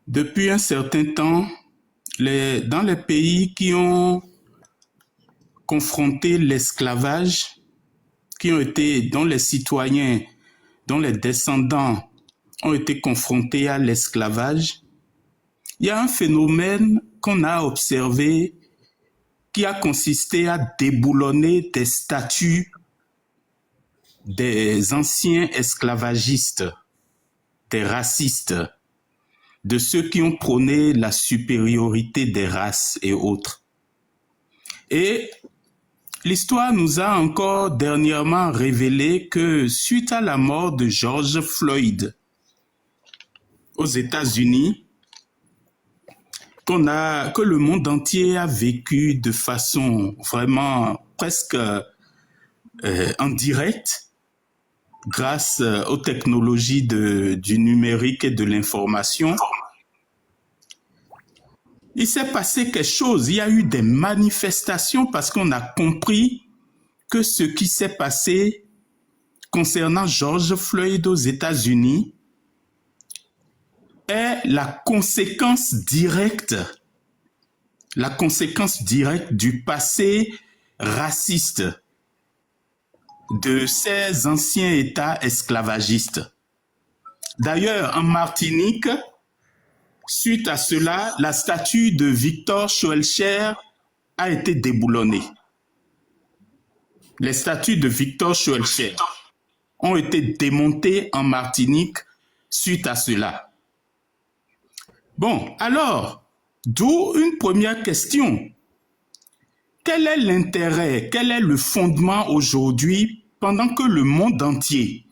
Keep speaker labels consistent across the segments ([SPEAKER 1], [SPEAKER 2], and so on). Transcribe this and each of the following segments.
[SPEAKER 1] Depuis un certain temps, dans les pays qui ont confronté l'esclavage, dont les citoyens, dont les descendants ont été confrontés à l'esclavage, il y a un phénomène qu'on a observé qui a consisté à déboulonner des statuts des anciens esclavagistes, des racistes, de ceux qui ont prôné la supériorité des races et autres. Et l'histoire nous a encore dernièrement révélé que suite à la mort de George Floyd aux États-Unis, que le monde entier a vécu de façon vraiment presque en direct, grâce aux technologies du numérique et de l'information, il s'est passé quelque chose. Il y a eu des manifestations parce qu'on a compris que ce qui s'est passé concernant George Floyd aux États-Unis est la conséquence directe du passé raciste de ces anciens États esclavagistes. D'ailleurs, en Martinique, suite à cela, la statue de Victor Schœlcher a été déboulonnée. Les statues de Victor Schœlcher ont été démontées en Martinique suite à cela. Bon, alors, d'où une première question. Quel est l'intérêt, quel est le fondement aujourd'hui pendant que le monde entier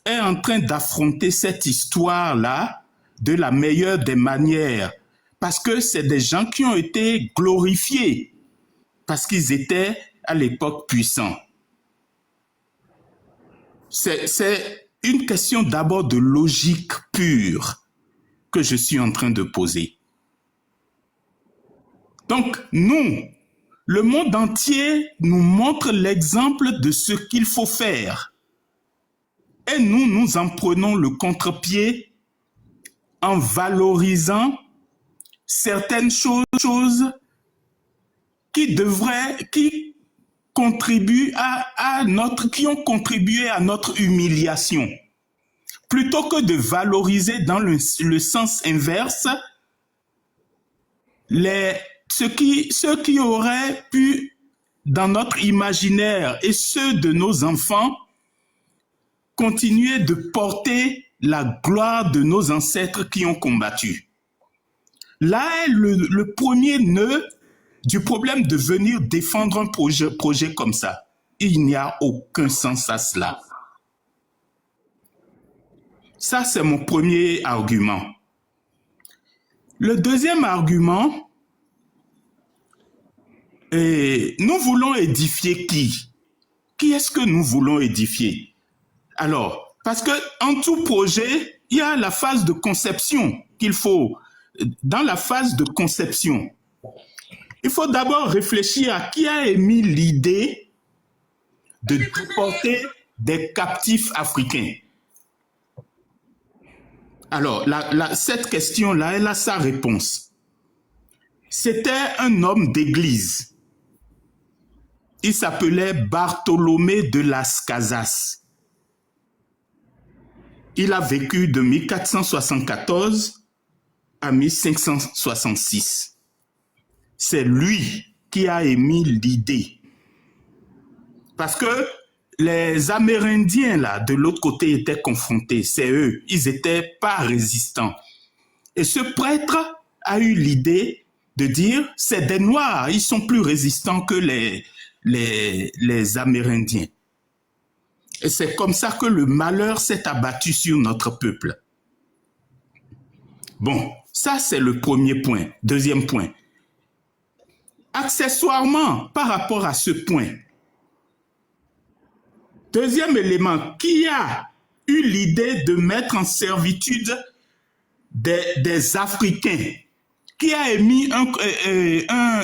[SPEAKER 1] est en train d'affronter cette histoire-là de la meilleure des manières? Parce que c'est des gens qui ont été glorifiés, parce qu'ils étaient à l'époque puissants. C'est une question d'abord de logique pure que je suis en train de poser. Donc, le monde entier nous montre l'exemple de ce qu'il faut faire. Et nous en prenons le contre-pied en valorisant certaines choses qui ont contribué à notre humiliation. Plutôt que de valoriser dans le sens inverse ceux qui auraient pu, dans notre imaginaire et ceux de nos enfants, continuer de porter la gloire de nos ancêtres qui ont combattu. Là est le premier nœud du problème de venir défendre un projet comme ça. Il n'y a aucun sens à cela. Ça, c'est mon premier argument. Le deuxième argument, nous voulons édifier qui? Qui est-ce que nous voulons édifier? Alors, parce qu'en tout projet, il y a la phase de conception qu'il faut. Dans la phase de conception, il faut d'abord réfléchir à qui a émis l'idée de déporter des captifs africains. Alors, cette question-là, elle a sa réponse. C'était un homme d'église. Il s'appelait Bartholomé de Las Casas. Il a vécu de 1474 à 1566. C'est lui qui a émis l'idée. Parce que les Amérindiens, là, de l'autre côté, étaient confrontés. C'est eux. Ils n'étaient pas résistants. Et ce prêtre a eu l'idée de dire, c'est des Noirs, ils sont plus résistants que les Amérindiens. Et c'est comme ça que le malheur s'est abattu sur notre peuple. Bon, ça c'est le premier point. Deuxième point. Accessoirement, par rapport à ce point, deuxième élément, qui a eu l'idée de mettre en servitude des Africains, qui a émis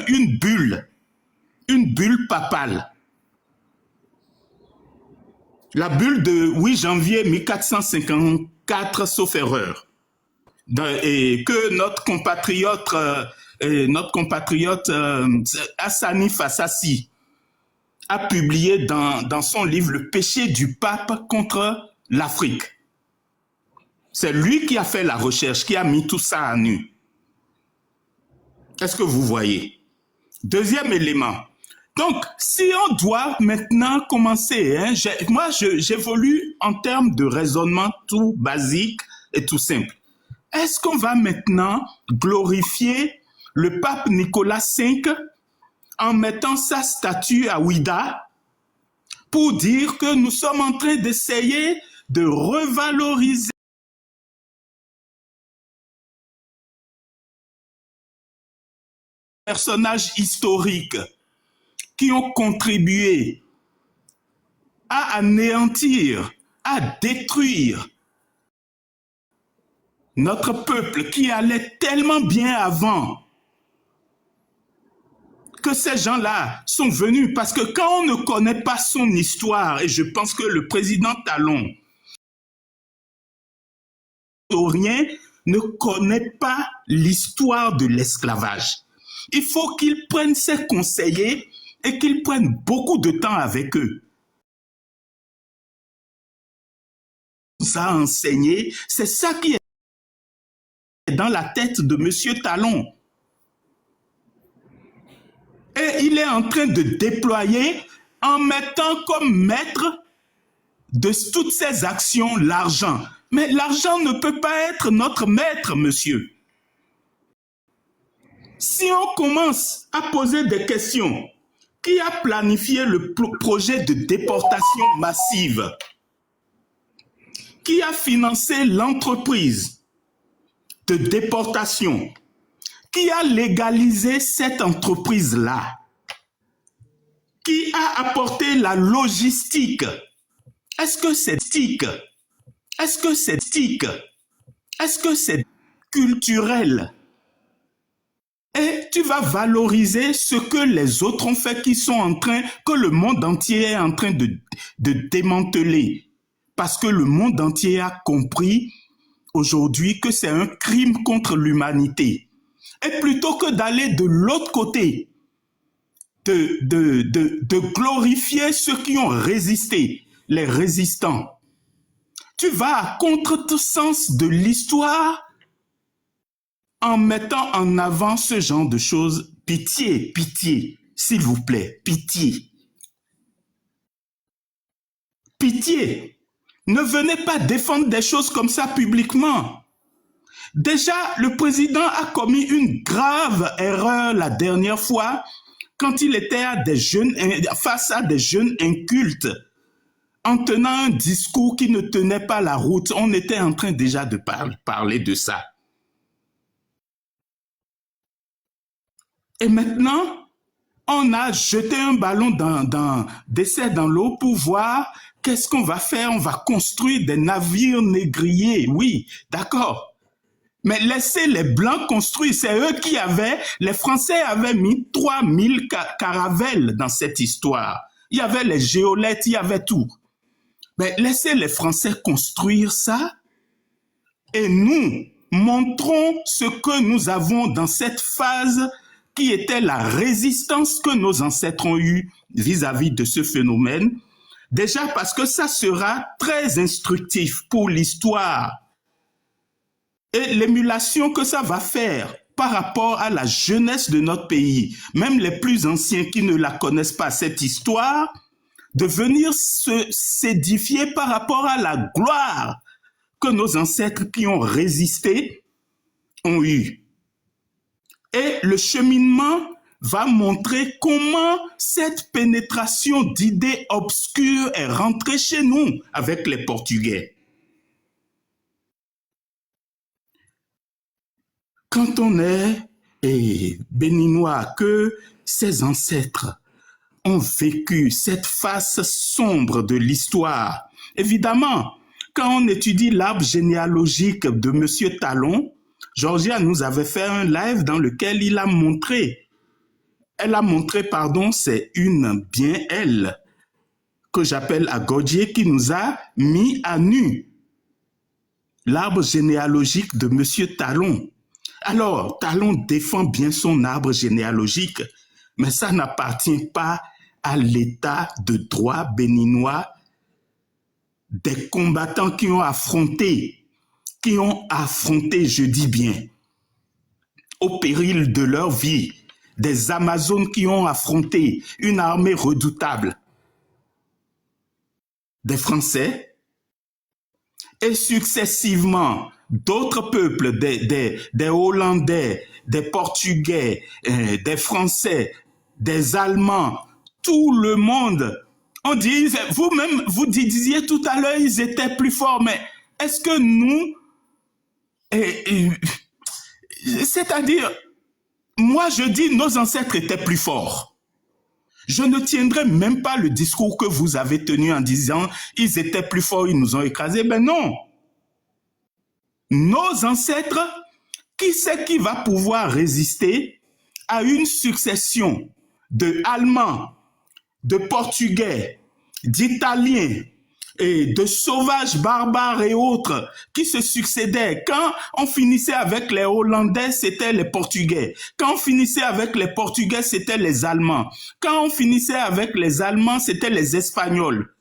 [SPEAKER 1] une bulle papale. La bulle de 8 janvier 1454, sauf erreur. et que notre compatriote Hassani Fassassi a publié dans son livre Le péché du pape contre l'Afrique. C'est lui qui a fait la recherche, qui a mis tout ça à nu. Est-ce que vous voyez? Deuxième élément. Donc, si on doit maintenant commencer, hein, moi j'évolue en termes de raisonnement tout basique et tout simple. Est-ce qu'on va maintenant glorifier le pape Nicolas V en mettant sa statue à Ouidah pour dire que nous sommes en train d'essayer de revaloriser les personnages historiques qui ont contribué à anéantir, à détruire notre peuple qui allait tellement bien avant, que ces gens-là sont venus, parce que quand on ne connaît pas son histoire, et je pense que le président Talon, historien, ne connaît pas l'histoire de l'esclavage. Il faut qu'il prenne ses conseillers et qu'il prenne beaucoup de temps avec eux. Ça a enseigné, c'est ça qui est dans la tête de M. Talon. Et il est en train de déployer, en mettant comme maître de toutes ces actions l'argent. Mais l'argent ne peut pas être notre maître, monsieur. Si on commence à poser des questions, qui a planifié le projet de déportation massive? Qui a financé l'entreprise de déportation? Qui a légalisé cette entreprise-là? Qui a apporté la logistique? Est-ce que c'est TIC? Est-ce que c'est TIC? Est-ce que c'est culturel? Et tu vas valoriser ce que les autres ont fait, que le monde entier est en train de démanteler. Parce que le monde entier a compris aujourd'hui que c'est un crime contre l'humanité. Et plutôt que d'aller de l'autre côté, de glorifier ceux qui ont résisté, les résistants, tu vas à contresens de l'histoire en mettant en avant ce genre de choses. Pitié, pitié, s'il vous plaît, pitié. Pitié. Ne venez pas défendre des choses comme ça publiquement. Déjà, le président a commis une grave erreur la dernière fois quand il était face à des jeunes incultes en tenant un discours qui ne tenait pas la route. On était en train déjà de parler de ça. Et maintenant, on a jeté un ballon d'essai dans l'eau pour voir qu'est-ce qu'on va faire. On va construire des navires négriers. Oui, d'accord. Mais laissez les Blancs construire. C'est eux qui les Français avaient mis 3000 caravelles dans cette histoire. Il y avait les géolettes, il y avait tout. Mais laissez les Français construire ça et nous montrons ce que nous avons dans cette phase qui était la résistance que nos ancêtres ont eue vis-à-vis de ce phénomène. Déjà parce que ça sera très instructif pour l'histoire et l'émulation que ça va faire par rapport à la jeunesse de notre pays, même les plus anciens qui ne la connaissent pas, cette histoire, de venir s'édifier par rapport à la gloire que nos ancêtres qui ont résisté ont eu. Et le cheminement va montrer comment cette pénétration d'idées obscures est rentrée chez nous avec les Portugais. Quand on est béninois, que ses ancêtres ont vécu cette face sombre de l'histoire, évidemment, quand on étudie l'arbre généalogique de M. Talon, Georgia nous avait fait un live dans lequel elle a montré, c'est une bien elle, que j'appelle Agodje, qui nous a mis à nu. l'arbre généalogique de M. Talon. Alors, Talon défend bien son arbre généalogique, mais ça n'appartient pas à l'état de droit béninois des combattants qui ont affronté, je dis bien, au péril de leur vie, des Amazones qui ont affronté une armée redoutable, des Français, et successivement d'autres peuples, des Hollandais, des Portugais, des Français, des Allemands, tout le monde. On dit, vous-même, vous disiez tout à l'heure, ils étaient plus forts, mais est-ce que nous, c'est-à-dire, moi je dis, nos ancêtres étaient plus forts. Je ne tiendrai même pas le discours que vous avez tenu en disant, ils étaient plus forts, ils nous ont écrasés. Ben non. Nos ancêtres, qui c'est qui va pouvoir résister à une succession de Allemands, de Portugais, d'Italiens et de sauvages barbares et autres qui se succédaient. Quand on finissait avec les Hollandais, c'était les Portugais. Quand on finissait avec les Portugais, c'était les Allemands. Quand on finissait avec les Allemands, c'était les Espagnols.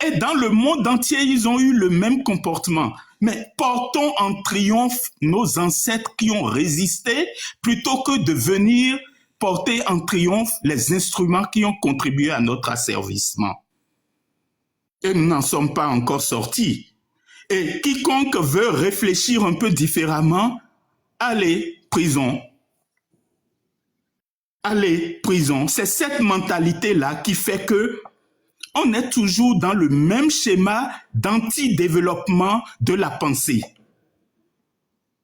[SPEAKER 1] Et dans le monde entier, ils ont eu le même comportement. Mais portons en triomphe nos ancêtres qui ont résisté plutôt que de venir porter en triomphe les instruments qui ont contribué à notre asservissement. Et nous n'en sommes pas encore sortis. Et quiconque veut réfléchir un peu différemment, allez, prison. Allez, prison. C'est cette mentalité-là qui fait que on est toujours dans le même schéma d'anti-développement de la pensée.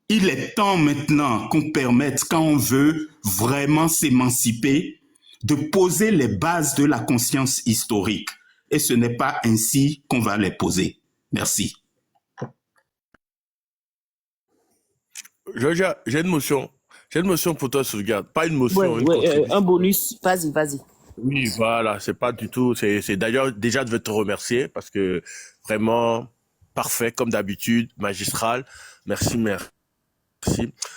[SPEAKER 1] Il est temps maintenant qu'on permette, quand on veut vraiment s'émanciper, de poser les bases de la conscience historique. Et ce n'est pas ainsi qu'on va les poser. Merci.
[SPEAKER 2] Georgia, j'ai une motion. J'ai une motion pour toi, Sauvegarde. Pas une motion, une contribution.
[SPEAKER 3] Un bonus. Vas-y, vas-y.
[SPEAKER 2] Oui, voilà, c'est pas du tout. C'est d'ailleurs déjà de te remercier parce que vraiment parfait comme d'habitude, magistral. Merci, merci.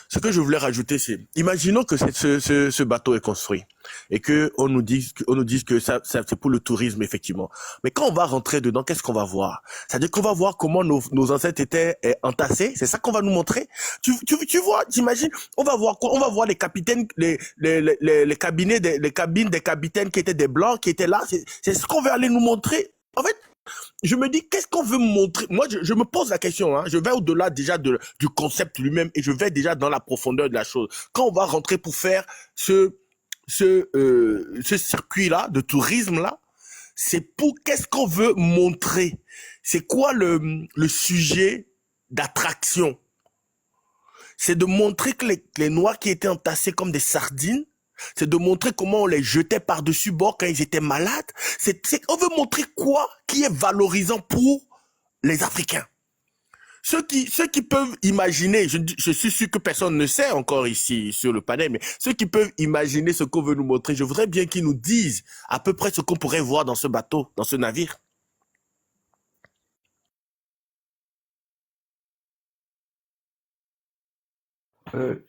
[SPEAKER 2] Ce que je voulais rajouter, c'est imaginons que ce bateau est construit et que on nous dise que ça c'est pour le tourisme effectivement. Mais quand on va rentrer dedans, qu'est-ce qu'on va voir? C'est-à-dire qu'on va voir comment nos ancêtres étaient entassés. C'est ça qu'on va nous montrer. Tu vois, t'imagines? On va voir les capitaines, les cabines des capitaines qui étaient des blancs qui étaient là. C'est ce qu'on veut aller nous montrer. En fait, je me dis, qu'est-ce qu'on veut me montrer? Moi, je me pose la question, hein. Je vais au-delà déjà du concept lui-même et je vais déjà dans la profondeur de la chose. Quand on va rentrer pour faire ce circuit-là, de tourisme-là, c'est pour qu'est-ce qu'on veut montrer? C'est quoi le sujet d'attraction? C'est de montrer que les Noirs qui étaient entassés comme des sardines, c'est de montrer comment on les jetait par-dessus bord quand ils étaient malades. On veut montrer quoi qui est valorisant pour les Africains. Ceux qui peuvent imaginer, je suis sûr que personne ne sait encore ici sur le panel, mais ceux qui peuvent imaginer ce qu'on veut nous montrer, je voudrais bien qu'ils nous disent à peu près ce qu'on pourrait voir dans ce bateau, dans ce navire.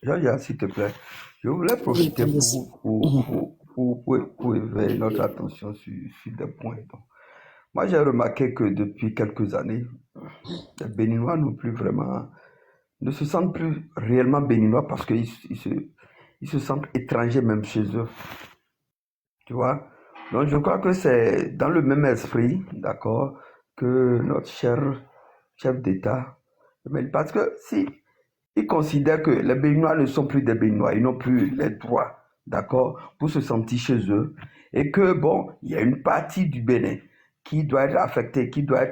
[SPEAKER 4] Jean-Yann, s'il te plaît, je voulais profiter pour éveiller notre attention sur des points. Donc, moi, j'ai remarqué que depuis quelques années, les Béninois ne se sentent plus réellement Béninois parce qu'ils se sentent étrangers même chez eux. Tu vois? Donc, je crois que c'est dans le même esprit, d'accord, que notre cher chef d'État, parce que si ils considèrent que les Béninois ne sont plus des Béninois, ils n'ont plus les droits, d'accord, pour se sentir chez eux, et que, bon, il y a une partie du Bénin qui doit être affectée, qui doit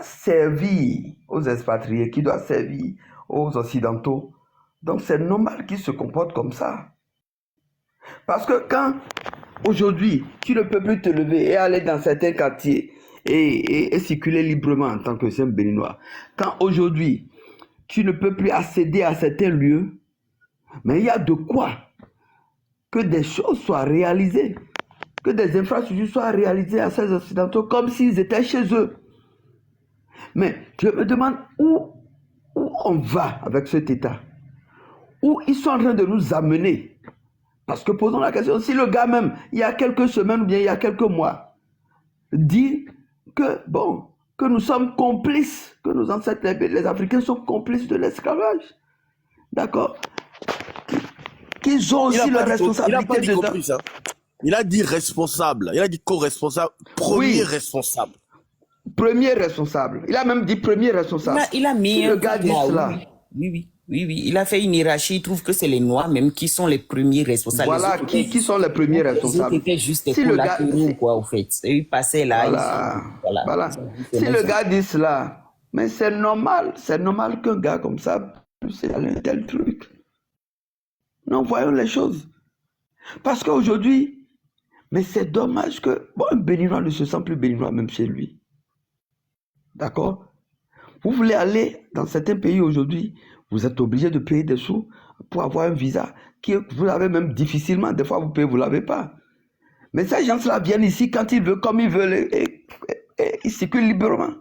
[SPEAKER 4] servir aux expatriés, qui doit servir aux Occidentaux. Donc, c'est normal qu'ils se comportent comme ça. Parce que quand, aujourd'hui, tu ne peux plus te lever et aller dans certains quartiers, et circuler librement en tant que simple béninois. Quand aujourd'hui, tu ne peux plus accéder à certains lieux, mais il y a de quoi que des choses soient réalisées, que des infrastructures soient réalisées à ces Occidentaux comme s'ils étaient chez eux. Mais je me demande où on va avec cet État. Où ils sont en train de nous amener. Parce que posons la question, si le gars même, il y a quelques semaines ou bien il y a quelques mois, dit que, bon, que nous sommes complices, que nos ancêtres, les Africains sont complices de l'esclavage. D'accord? Qu'ils ont aussi leur responsabilité dedans.
[SPEAKER 2] Complice, hein. Il a dit responsable, il a dit co-responsable, premier responsable.
[SPEAKER 4] Premier responsable. Il a même dit premier responsable.
[SPEAKER 3] Il a mis
[SPEAKER 4] si le gars dit cela.
[SPEAKER 3] Oui. Il a fait une hiérarchie. Il trouve que c'est les Noirs même qui sont les premiers responsables.
[SPEAKER 4] Voilà, qui sont les premiers responsables.
[SPEAKER 3] C'était juste des collatéraux, quoi, au fait. Et ils passaient là.
[SPEAKER 4] Voilà. Si le gars dit cela, mais c'est normal qu'un gars comme ça puisse aller un tel truc. Non, voyons les choses. Parce qu'aujourd'hui, mais c'est dommage que, bon, un Béninois ne se sent plus Béninois même chez lui. D'accord? Vous voulez aller dans certains pays aujourd'hui, vous êtes obligé de payer des sous pour avoir un visa que vous l'avez même difficilement. Des fois, vous payez, vous ne l'avez pas. Mais ces gens-là viennent ici quand ils veulent, comme ils veulent, et ils circulent librement.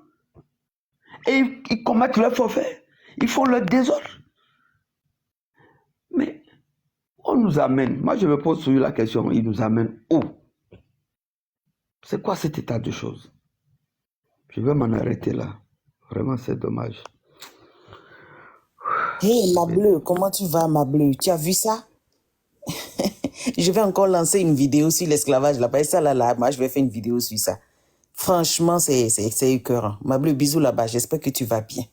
[SPEAKER 4] Et ils commettent leurs forfaits. Ils font leur désordre. Mais on nous amène. Moi, je me pose sur la question, ils nous amènent où? C'est quoi cet état de choses? Je vais m'en arrêter là. Vraiment, c'est dommage.
[SPEAKER 3] Hé, ma bleue, comment tu vas, ma bleue? Tu as vu ça? Je vais encore lancer une vidéo sur l'esclavage là-bas. Et ça, là, moi, je vais faire une vidéo sur ça. Franchement, c'est écœurant. Ma bleue, bisous là-bas. J'espère que tu vas bien.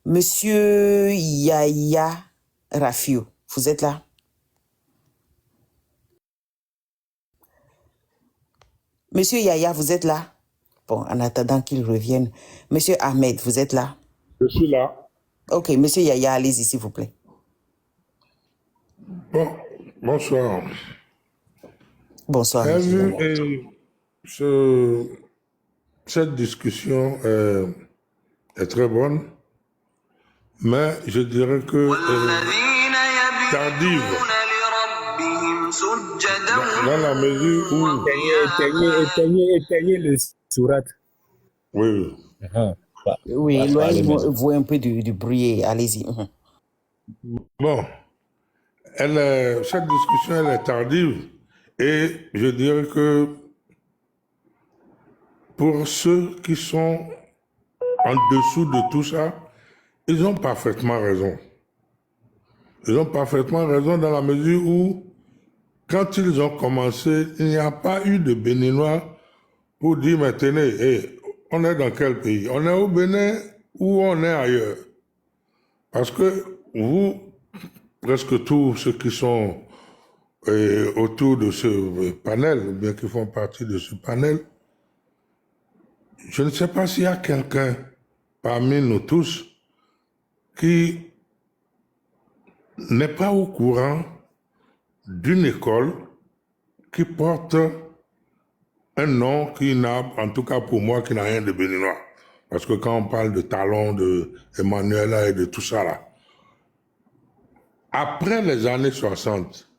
[SPEAKER 3] Monsieur Yaya Rafio, vous êtes là? Monsieur Yaya, vous êtes là? Bon, en attendant qu'il revienne. Monsieur Ahmed, vous êtes là?
[SPEAKER 5] Je suis là.
[SPEAKER 3] Ok, monsieur Yaya, allez-y, s'il vous plaît.
[SPEAKER 5] Bon, bonsoir.
[SPEAKER 3] Bonsoir.
[SPEAKER 5] Cette discussion est très bonne, mais je dirais que tardive. Dans la mesure où...
[SPEAKER 6] Éteignez le surat.
[SPEAKER 5] Oui.
[SPEAKER 3] Oui, éloignez-vous un peu du bruit, allez-y.
[SPEAKER 5] Bon, cette discussion, elle est tardive, et je dirais que pour ceux qui sont en dessous de tout ça, ils ont parfaitement raison. Ils ont parfaitement raison dans la mesure où, quand ils ont commencé, il n'y a pas eu de Béninois pour dire, mais tenez, on est dans quel pays? On est au Bénin ou on est ailleurs? Parce que vous, presque tous ceux qui sont autour de ce panel, ou bien qui font partie de ce panel, je ne sais pas s'il y a quelqu'un parmi nous tous qui n'est pas au courant d'une école qui porte un nom qui n'a, en tout cas pour moi, qui n'a rien de béninois. Parce que quand on parle de Talon, de Emmanuela et de tout ça là, après les années 60,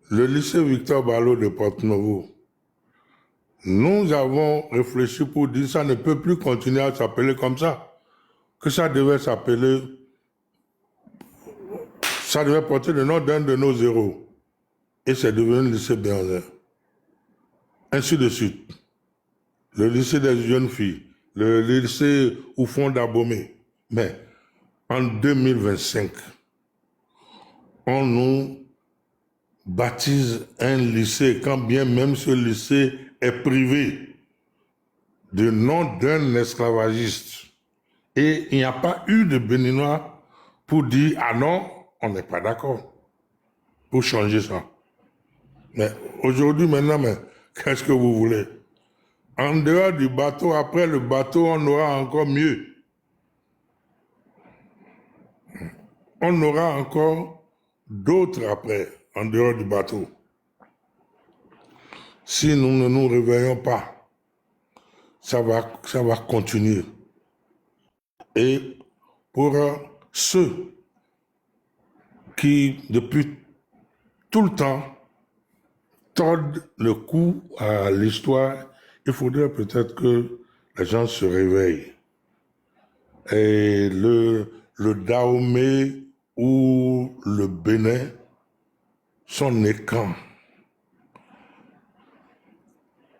[SPEAKER 5] le lycée Victor Ballot de Porto-Novo, nous avons réfléchi pour dire que ça ne peut plus continuer à s'appeler comme ça, que ça devait s'appeler, ça devait porter le nom d'un de nos héros. Et c'est devenu le lycée Béanzin. Ainsi de suite. Le lycée des jeunes filles, le lycée Oufond d'Abomey. Mais en 2025, on nous baptise un lycée, quand bien même ce lycée est privé, du nom d'un esclavagiste. Et il n'y a pas eu de Béninois pour dire « Ah non, on n'est pas d'accord » pour changer ça. Mais aujourd'hui, maintenant, qu'est-ce que vous voulez? En dehors du bateau, après le bateau, on aura encore mieux. On aura encore d'autres après, en dehors du bateau. Si nous ne nous réveillons pas, ça va continuer. Et pour ceux qui, depuis tout le temps, tordent le cou à l'histoire, il faudrait peut-être que les gens se réveillent. et le Dahomey ou le Bénin sont nés quand?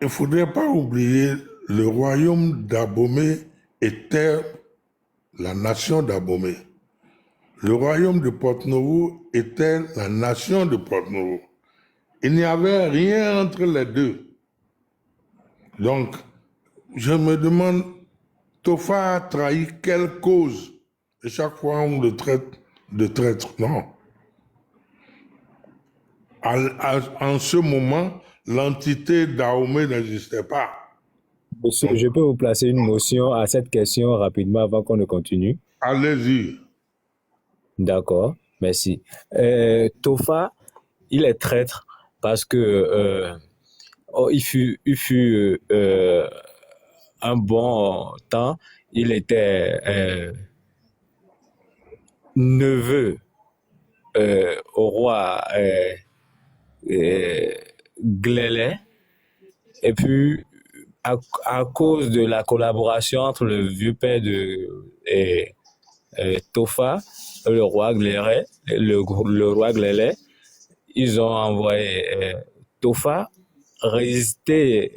[SPEAKER 5] Il ne faudrait pas oublier, le royaume d'Abomey était la nation d'Abomey. Le royaume de Porto-Novo était la nation de Porto-Novo. Il n'y avait rien entre les deux. Donc, je me demande, Tofa a trahi quelle cause? Et chaque fois, on le traite de traître. Non. En ce moment, l'entité Dahomey n'existait pas.
[SPEAKER 6] Monsieur, je peux vous placer une motion à cette question rapidement avant qu'on ne continue?
[SPEAKER 5] Allez-y.
[SPEAKER 6] D'accord, merci. Tofa, il est traître parce que il fut un bon temps, il était neveu au roi Glélé, et puis à cause de la collaboration entre le vieux père de Tofa, le roi Gléré, le roi Glélé, ils ont envoyé Tofa résider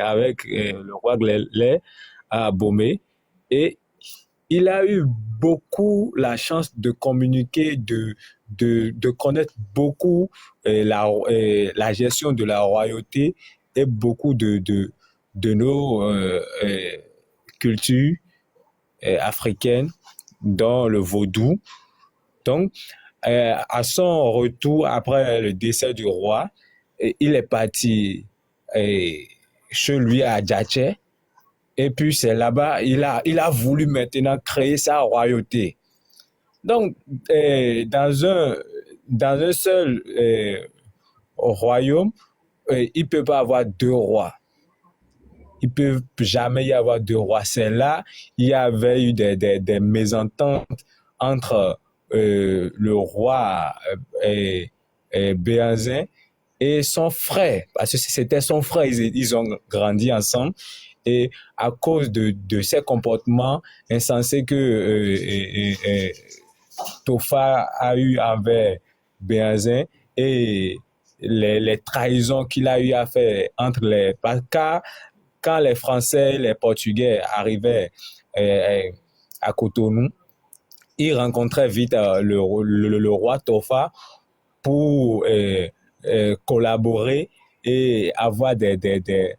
[SPEAKER 6] avec le roi Glélé à Bomé, et il a eu beaucoup la chance de communiquer, de connaître beaucoup la gestion de la royauté et beaucoup de nos cultures africaines, dont le vaudou. Donc, à son retour après le décès du roi, il est parti chez lui à Djatché. Et puis c'est là-bas, il a voulu maintenant créer sa royauté. Donc, dans un seul royaume, il ne peut pas avoir deux rois. Il ne peut jamais y avoir deux rois. C'est là, il y avait eu des mésententes entre le roi Béhanzin et son frère, parce que c'était son frère, ils ont grandi ensemble. Et à cause de ces comportements insensés que Tofa a eu envers Béhanzin et les trahisons qu'il a eu à faire entre les... Car quand les Français, les Portugais arrivaient à Cotonou, ils rencontraient vite le roi Tofa pour collaborer et avoir des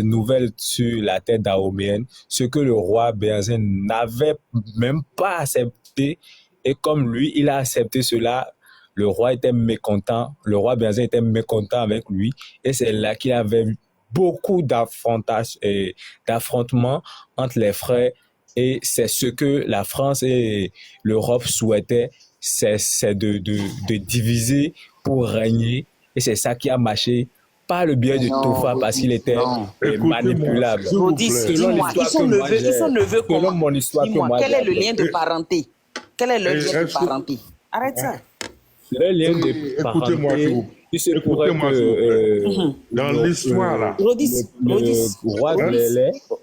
[SPEAKER 6] nouvelles sur la terre dahoméenne, ce que le roi Béhanzin n'avait même pas accepté. Et comme lui, il a accepté cela, le roi était mécontent, le roi Béhanzin était mécontent avec lui, et c'est là qu'il y avait beaucoup d'affrontements entre les frères, et c'est ce que la France et l'Europe souhaitaient, c'est de diviser pour régner, et c'est ça qui a marché par le biais de Tofa, parce qu'il était manipulable.
[SPEAKER 3] Rodis, dis-moi, ils sont neveux comment?
[SPEAKER 6] Selon mon histoire,
[SPEAKER 3] Dis-moi, quel est le lien de parenté? Quel est le lien de parenté? Arrête ça.
[SPEAKER 6] Le lien de parenté, il se pourrait que
[SPEAKER 5] dans l'histoire là,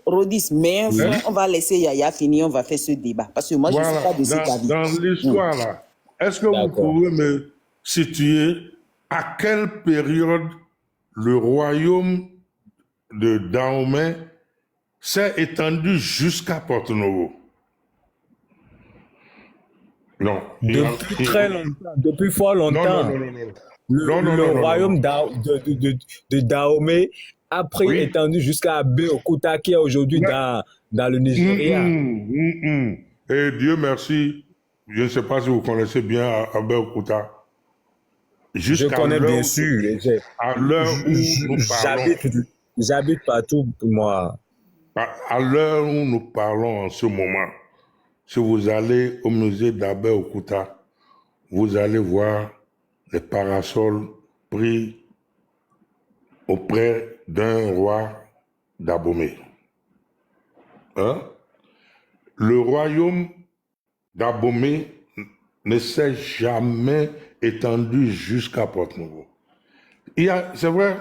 [SPEAKER 3] Rodis, mais enfin, on va laisser Yaya finir, on va faire ce débat, parce que moi je ne suis pas de cet avis.
[SPEAKER 5] Dans l'histoire là, est-ce que vous pouvez me situer à quelle période le royaume de Dahomey s'est étendu jusqu'à Porto-Novo? Non.
[SPEAKER 6] Depuis très longtemps, depuis fort longtemps. Le royaume de Dahomey a pris étendu jusqu'à Abeokuta, qui est aujourd'hui dans le Nigeria.
[SPEAKER 5] Et Dieu merci, je ne sais pas si vous connaissez bien Abeokuta.
[SPEAKER 6] Je connais bien sûr.
[SPEAKER 5] À l'heure où nous parlons,
[SPEAKER 6] j'habite partout, moi.
[SPEAKER 5] À l'heure où nous parlons en ce moment, si vous allez au musée d'Abeokuta, vous allez voir les parasols pris auprès d'un roi d'Abomey. Le royaume d'Abomey ne s'est jamais étendu jusqu'à Porto-Novo. C'est vrai,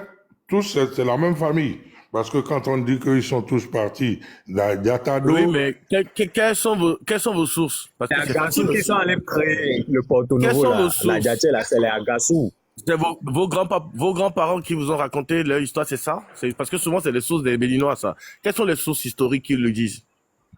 [SPEAKER 5] tous c'est la même famille, Parce que quand on dit qu'ils sont tous partis, Diatado,
[SPEAKER 2] Oui, mais quelles sont vos sources? Parce
[SPEAKER 6] C'est
[SPEAKER 2] que c'est facile
[SPEAKER 6] Agassou qui sont
[SPEAKER 2] aussi.
[SPEAKER 6] allés créer le Porto
[SPEAKER 2] Quelles
[SPEAKER 6] Novo,
[SPEAKER 2] sont vos
[SPEAKER 6] là. La
[SPEAKER 2] sources?
[SPEAKER 6] Diaté, là, c'est les Agassou.
[SPEAKER 2] C'est vos grands-parents qui vous ont raconté leur histoire, c'est ça? C'est parce que souvent c'est les sources des Béninois, ça. Quelles sont les sources historiques qui le disent?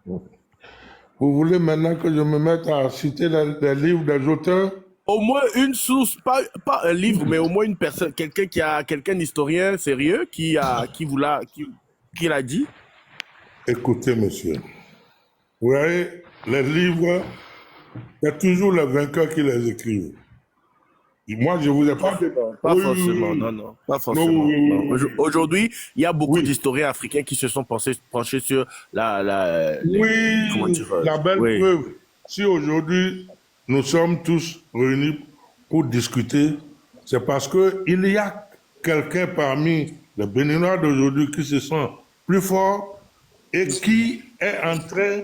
[SPEAKER 5] vous voulez maintenant que je me mette à citer des livres des auteurs?
[SPEAKER 2] Au moins une source, pas un livre, mais au moins une personne, quelqu'un d'historien sérieux qui l'a dit.
[SPEAKER 5] Écoutez, monsieur, vous voyez, les livres, il y a toujours les vainqueurs qui les écrivent. Et moi, je vous ai pas dit.
[SPEAKER 2] Pas
[SPEAKER 5] Oui,
[SPEAKER 2] forcément,
[SPEAKER 5] oui,
[SPEAKER 2] non, pas
[SPEAKER 5] non,
[SPEAKER 2] forcément.
[SPEAKER 5] oui,
[SPEAKER 2] Non.
[SPEAKER 5] oui, oui.
[SPEAKER 2] Aujourd'hui, il y a beaucoup
[SPEAKER 5] Oui.
[SPEAKER 2] d'historiens africains qui se sont penchés sur comment
[SPEAKER 5] Oui,
[SPEAKER 2] dire,
[SPEAKER 5] la belle
[SPEAKER 2] oui.
[SPEAKER 5] preuve. Si aujourd'hui nous sommes tous réunis pour discuter, c'est parce qu'il y a quelqu'un parmi les Béninois d'aujourd'hui qui se sent plus fort et qui est en train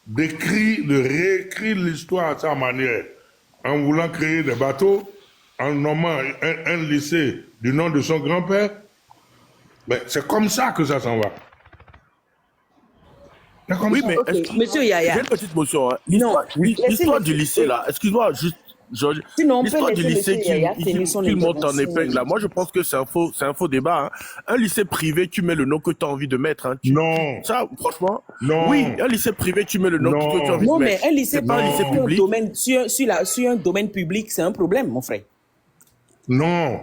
[SPEAKER 5] de réécrire l'histoire à sa manière, en voulant créer des bateaux, en nommant un lycée du nom de son grand-père. Mais c'est comme ça que ça s'en va. C'est comme
[SPEAKER 2] Oui,
[SPEAKER 5] ça.
[SPEAKER 2] mais
[SPEAKER 3] Ok, monsieur Yaya.
[SPEAKER 2] j'ai une petite motion. Hein.
[SPEAKER 3] Non,
[SPEAKER 2] L'histoire du
[SPEAKER 3] laissez-
[SPEAKER 2] lycée, là, excuse-moi, juste, Georges,
[SPEAKER 3] Sinon, on peut
[SPEAKER 2] l'histoire du
[SPEAKER 3] laisser
[SPEAKER 2] lycée
[SPEAKER 3] monsieur Yaya finir son
[SPEAKER 2] qu'il monte en
[SPEAKER 3] intervention.
[SPEAKER 2] épingle, là, moi, je pense que c'est un faux débat. Hein. Un lycée privé, tu mets le nom que tu as envie de mettre. Hein.
[SPEAKER 5] Non,
[SPEAKER 2] Ça, franchement,
[SPEAKER 5] non,
[SPEAKER 2] oui, un lycée privé, tu mets le nom que tu as envie
[SPEAKER 3] Non,
[SPEAKER 2] de
[SPEAKER 3] mais
[SPEAKER 2] mettre.
[SPEAKER 3] un lycée
[SPEAKER 2] C'est pas un lycée
[SPEAKER 3] sur un
[SPEAKER 2] public.
[SPEAKER 3] domaine, sur un domaine public, c'est un problème, mon frère.
[SPEAKER 5] non.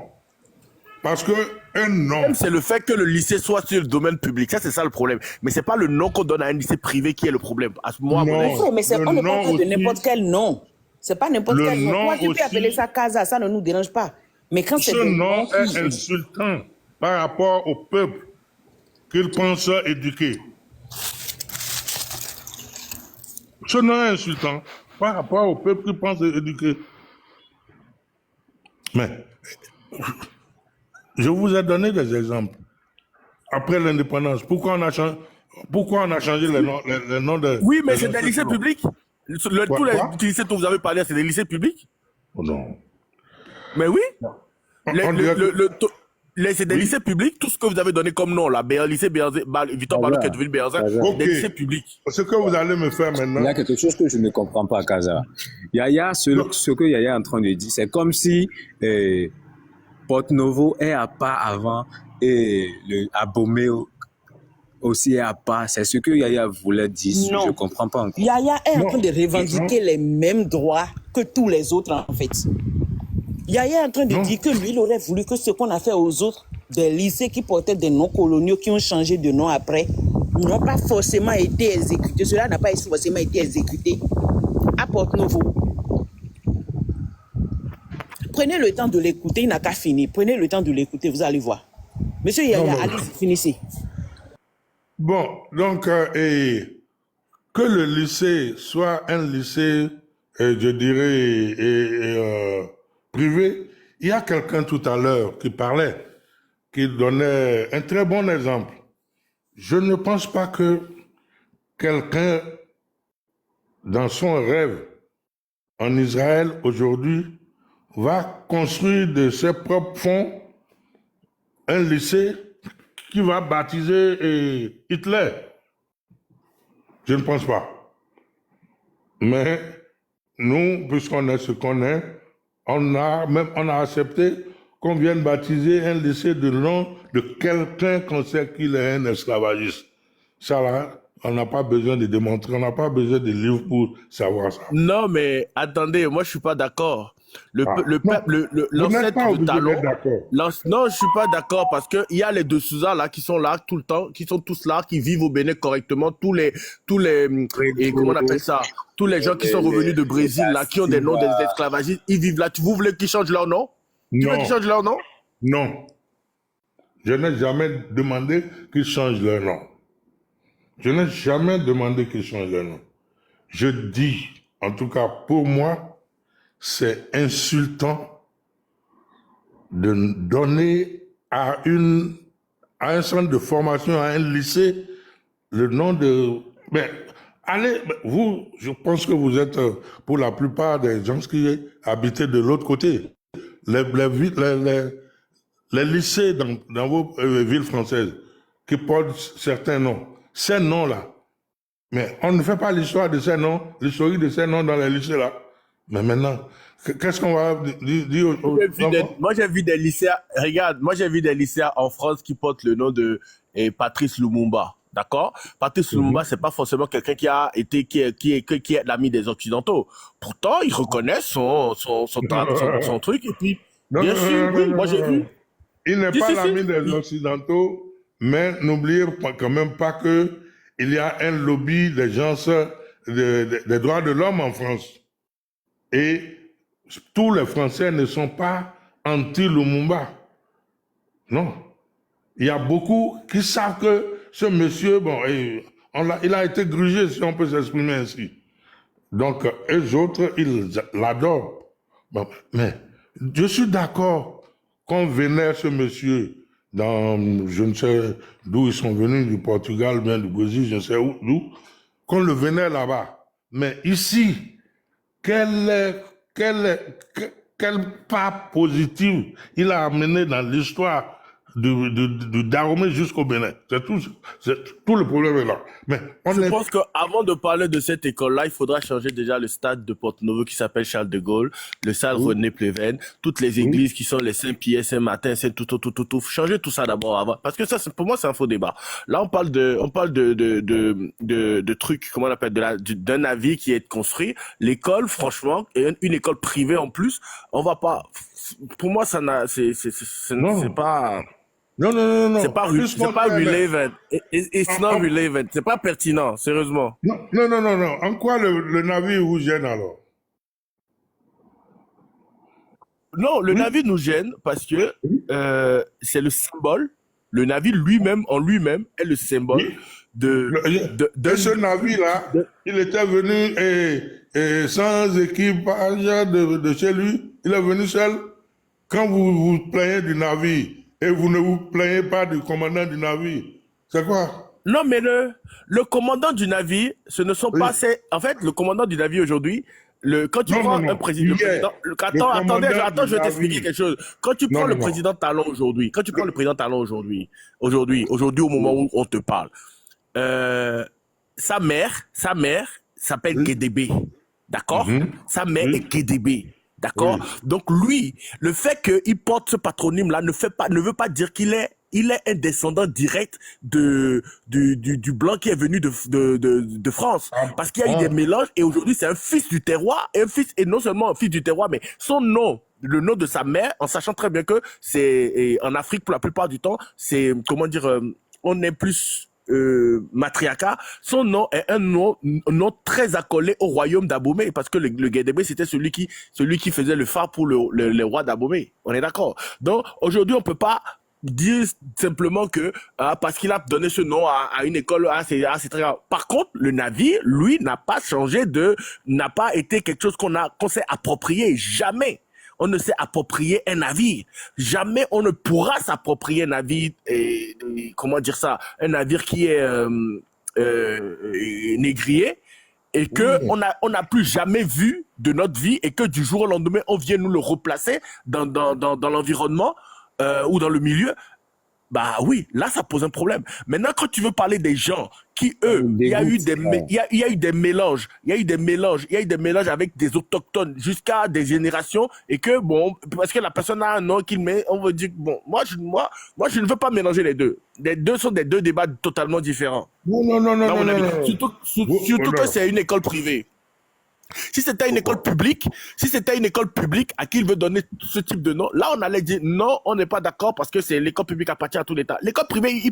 [SPEAKER 5] Parce que un nom,
[SPEAKER 2] C'est le fait que le lycée soit sur le domaine public. Ça, c'est ça le problème. Mais c'est pas le nom qu'on donne à un lycée privé qui est le problème. À moi, à mon
[SPEAKER 5] Non.
[SPEAKER 2] avis.
[SPEAKER 3] Mon frère, mais
[SPEAKER 5] Le
[SPEAKER 3] on ne
[SPEAKER 5] nom
[SPEAKER 3] parle pas de
[SPEAKER 5] aussi.
[SPEAKER 3] n'importe quel nom. C'est pas n'importe
[SPEAKER 5] Le
[SPEAKER 3] quel nom.
[SPEAKER 5] nom
[SPEAKER 3] Toi, tu peux
[SPEAKER 5] aussi.
[SPEAKER 3] appeler ça Casa, ça ne nous dérange pas. Mais quand c'est
[SPEAKER 5] ce
[SPEAKER 3] des
[SPEAKER 5] nom
[SPEAKER 3] noms
[SPEAKER 5] est
[SPEAKER 3] qui-
[SPEAKER 5] insultant par rapport au peuple qu'il pense éduquer. Ce nom est insultant par rapport au peuple qu'il pense éduquer. Mais je vous ai donné des exemples. Après l'indépendance, pourquoi on a changé les noms de...
[SPEAKER 2] Oui, mais
[SPEAKER 5] des
[SPEAKER 2] c'est des lycées
[SPEAKER 5] institutions?
[SPEAKER 2] publics.
[SPEAKER 5] Quoi,
[SPEAKER 2] Tous les
[SPEAKER 5] quoi?
[SPEAKER 2] lycées dont vous avez parlé, c'est des lycées publics.
[SPEAKER 5] Oh non.
[SPEAKER 2] Mais oui,
[SPEAKER 5] On dirait que-
[SPEAKER 2] c'est des lycées publics. Tout ce que vous avez donné comme nom, là, lycée Victor Balo qui est devenu Béanzin,
[SPEAKER 5] Ok.
[SPEAKER 2] des lycées publics.
[SPEAKER 5] Ce que vous allez me faire
[SPEAKER 6] Il y
[SPEAKER 5] maintenant,
[SPEAKER 6] a quelque chose que je ne comprends pas, Kaza. Yaya, ce que Yaya est en train de dire, c'est comme si Porto Novo est à pas avant et le Abomey aussi est à pas. C'est ce que Yaya voulait dire.
[SPEAKER 3] Non.
[SPEAKER 6] Je ne comprends pas encore.
[SPEAKER 3] Yaya est en
[SPEAKER 5] Non.
[SPEAKER 3] train de revendiquer les mêmes droits que tous les autres, en fait. Yaya est en train de
[SPEAKER 5] Non.
[SPEAKER 3] dire que lui, il aurait voulu que ce qu'on a fait aux autres, des lycées qui portaient des noms coloniaux, qui ont changé de nom après, n'ont pas forcément été exécutés. Cela n'a pas forcément été exécuté à Porto Novo. Prenez le temps de l'écouter, il n'a qu'à finir. Prenez le temps de l'écouter, vous allez voir. Monsieur Yaya,
[SPEAKER 5] Non, mais-
[SPEAKER 3] allez, finissez.
[SPEAKER 5] bon, donc, et que le lycée soit un lycée, je dirais, privé, il y a quelqu'un tout à l'heure qui parlait, qui donnait un très bon exemple. Je ne pense pas que quelqu'un, dans son rêve, en Israël aujourd'hui, va construire de ses propres fonds un lycée qui va baptiser Hitler. Je ne pense pas. Mais nous, puisqu'on est ce qu'on est, on a accepté qu'on vienne baptiser un lycée de nom de quelqu'un qu'on sait qu'il est un esclavagiste. Ça là, on n'a pas besoin de démontrer, on n'a pas besoin de livres pour savoir ça.
[SPEAKER 2] Non, mais attendez, moi je suis pas d'accord. Le
[SPEAKER 5] Ah,
[SPEAKER 2] le
[SPEAKER 5] non.
[SPEAKER 2] peuple,
[SPEAKER 5] Vous n'êtes
[SPEAKER 2] l'ancêtre
[SPEAKER 5] pas
[SPEAKER 2] de
[SPEAKER 5] obligé
[SPEAKER 2] Talon.
[SPEAKER 5] d'être d'accord.
[SPEAKER 2] Non, je suis pas d'accord parce que il y a les deux Souza là qui sont là tout le temps, qui sont tous là, qui vivent au Bénin correctement, tous les et comment on appelle ça, tous les gens qui sont revenus de Brésil là, qui ont des noms des esclavagistes, ils vivent là. Vous voulez qu'ils changent leur nom? Tu veux
[SPEAKER 5] Non,
[SPEAKER 2] qu'ils changent leur nom?
[SPEAKER 5] non. Je n'ai jamais demandé qu'ils changent leur nom. Je n'ai jamais demandé qu'ils changent leur nom. Je dis, en tout cas pour moi, c'est insultant de donner à un centre de formation, à un lycée, le nom de... Mais allez, vous, je pense que vous êtes, pour la plupart des gens qui habitaient de l'autre côté. Les lycées dans vos villes françaises, qui portent certains noms. Ces noms-là. Mais on ne fait pas l'histoire de ces noms, l'historique de ces noms dans les lycées-là. Mais maintenant, qu'est-ce qu'on va dire aux enfants?
[SPEAKER 2] Moi, j'ai vu des lycéens, regarde, moi, j'ai vu des lycéens en France qui portent le nom de Patrice Lumumba. D'accord? Patrice Lumumba, c'est pas forcément quelqu'un qui est l'ami des Occidentaux. Pourtant, ils reconnaissent son truc, et puis, bien sûr, oui, moi, j'ai vu.
[SPEAKER 5] Il n'est pas l'ami des Occidentaux, mais n'oubliez quand même pas que il y a un lobby des gens des droits de l'homme en France. Et tous les Français ne sont pas anti-Lumumba. Non. Il y a beaucoup qui savent que ce monsieur, bon, il a été grugé, si on peut s'exprimer ainsi. Donc, eux autres, ils l'adorent. Bon, mais je suis d'accord qu'on vénère ce monsieur dans, je ne sais d'où ils sont venus, du Portugal, bien du Brésil, je ne sais d'où, qu'on le vénère là-bas. Mais ici, quel pas positif il a amené dans l'histoire du Dahomey jusqu'au Bénin. C'est tout le problème est là. Mais
[SPEAKER 2] je pense qu'avant de parler de cette école-là, il faudra changer déjà le stade de Porto-Novo qui s'appelle Charles de Gaulle, le stade René Pleven, toutes les églises qui sont les Saint-Pierre, Saint-Martin, tout. Changer tout ça d'abord avant. Parce que ça, pour moi, c'est un faux débat. Là, on parle de trucs, comment on appelle, d'un navire qui est construit. L'école, franchement, et une école privée en plus, on va pas, pour moi, ça n'a, c'est pas,
[SPEAKER 5] non.
[SPEAKER 2] C'est pas relevant. It's not relevant. C'est pas pertinent, sérieusement.
[SPEAKER 5] Non. En quoi le navire vous gêne alors?
[SPEAKER 2] Non, le navire nous gêne parce que c'est le symbole. Le navire lui-même, en lui-même, est le symbole de
[SPEAKER 5] ce navire-là. Il était venu et sans équipage de chez lui. Il est venu seul. Quand vous vous plaignez du navire, et vous ne vous plaignez pas du commandant du navire. C'est quoi?
[SPEAKER 2] Non, mais le commandant du navire, ce ne sont pas ces... En fait, le commandant du navire aujourd'hui, quand tu prends un président... Attends, je vais t'expliquer quelque chose. Quand tu prends le président Talon aujourd'hui, aujourd'hui, au moment où on te parle, sa mère s'appelle Guédébé. D'accord? Sa mère est Guédébé. D'accord? Donc lui, le fait qu'il porte ce patronyme-là ne veut pas dire qu'il est un descendant direct du blanc qui est venu de France. Parce qu'il y a eu des mélanges et aujourd'hui c'est un fils du terroir, et non seulement un fils du terroir, mais son nom, le nom de sa mère, en sachant très bien que c'est, en Afrique pour la plupart du temps, c'est, comment dire, on est plus matriarcat, son nom est un nom très accolé au royaume d'Abomey, parce que le Guédébé c'était celui qui faisait le phare pour le roi d'Abomey. On est d'accord. Donc aujourd'hui on peut pas dire simplement que parce qu'il a donné ce nom à une école, c'est très grave. Par contre, le navire, lui, n'a pas été quelque chose qu'on s'est approprié. Jamais on ne s'est approprié un navire. Jamais on ne pourra s'approprier un navire, comment dire ça, un navire qui est négrier, et que on n'a plus jamais vu de notre vie, et que du jour au lendemain, on vient nous le replacer dans l'environnement ou dans le milieu. Bah oui, là ça pose un problème. Maintenant, quand tu veux parler des gens qui, eux, il y a eu des mélanges avec des autochtones jusqu'à des générations, et que bon, parce que la personne a un nom qu'il met, on veut dire bon, moi je ne veux pas mélanger les deux. Les deux sont des deux débats totalement différents.
[SPEAKER 5] Non.
[SPEAKER 2] Surtout que c'est une école privée. Si c'était une école publique, à qui il veut donner ce type de nom, là on allait dire non, on n'est pas d'accord parce que c'est l'école publique appartient à tout l'État. L'école privée,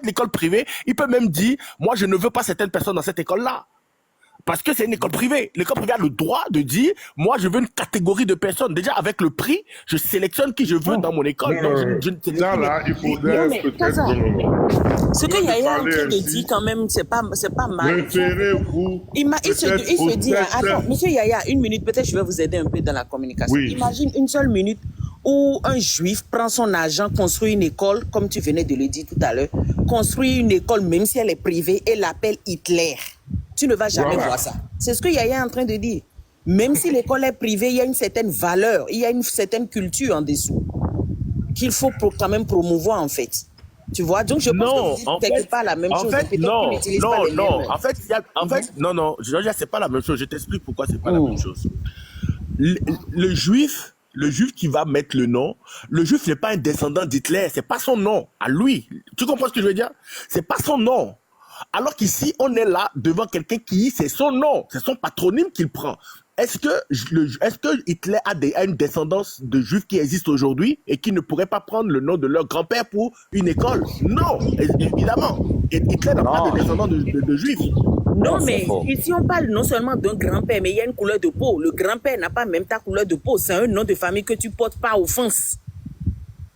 [SPEAKER 2] l'école privée, il peut même dire moi je ne veux pas certaines personnes dans cette école-là. Parce que c'est une école privée. L'école privée a le droit de dire, moi, je veux une catégorie de personnes. Déjà, avec le prix, je sélectionne qui je veux dans mon école.
[SPEAKER 5] Là, il faudrait peut-être...
[SPEAKER 3] Ce que Yaya est en train de dire, quand même, c'est pas mal.
[SPEAKER 5] Référez-vous.
[SPEAKER 3] Il se dit, attends, monsieur Yaya, une minute, peut-être je vais vous aider un peu dans la communication.
[SPEAKER 5] Oui.
[SPEAKER 3] Imagine une seule minute où un juif prend son argent, construit une école, comme tu venais de le dire tout à l'heure, construit une école, même si elle est privée, et l'appelle Hitler. Tu ne vas jamais voir ça. C'est ce que Yaya est en train de dire. Même si l'école est privée, il y a une certaine valeur, il y a une certaine culture en dessous qu'il faut quand même promouvoir en fait. Tu vois, donc je pense que
[SPEAKER 2] Non,
[SPEAKER 3] vous dites quelque part la même
[SPEAKER 2] en
[SPEAKER 3] chose.
[SPEAKER 2] fait,
[SPEAKER 3] Peut-être
[SPEAKER 2] non,
[SPEAKER 3] qu'ils n'utilisent pas
[SPEAKER 2] non,
[SPEAKER 3] les
[SPEAKER 2] non.
[SPEAKER 3] mêmes.
[SPEAKER 2] Non, Georgia, c'est pas la même chose. Je t'explique pourquoi c'est pas la même chose. Le, le juif qui va mettre le nom, le juif n'est pas un descendant d'Hitler, c'est pas son nom à lui. Tu comprends ce que je veux dire? C'est pas son nom. Alors qu'ici, on est là devant quelqu'un qui, c'est son nom, c'est son patronyme qu'il prend. Est-ce que Hitler a une descendance de juifs qui existent aujourd'hui et qui ne pourraient pas prendre le nom de leur grand-père pour une école? Non, évidemment. Et Hitler n'a pas de descendance de juifs.
[SPEAKER 3] Non,
[SPEAKER 6] c'est
[SPEAKER 3] mais
[SPEAKER 6] faux.
[SPEAKER 3] ici on parle non seulement d'un grand-père, mais il y a une couleur de peau. Le grand-père n'a pas même ta couleur de peau. C'est un nom de famille que tu portes par offense.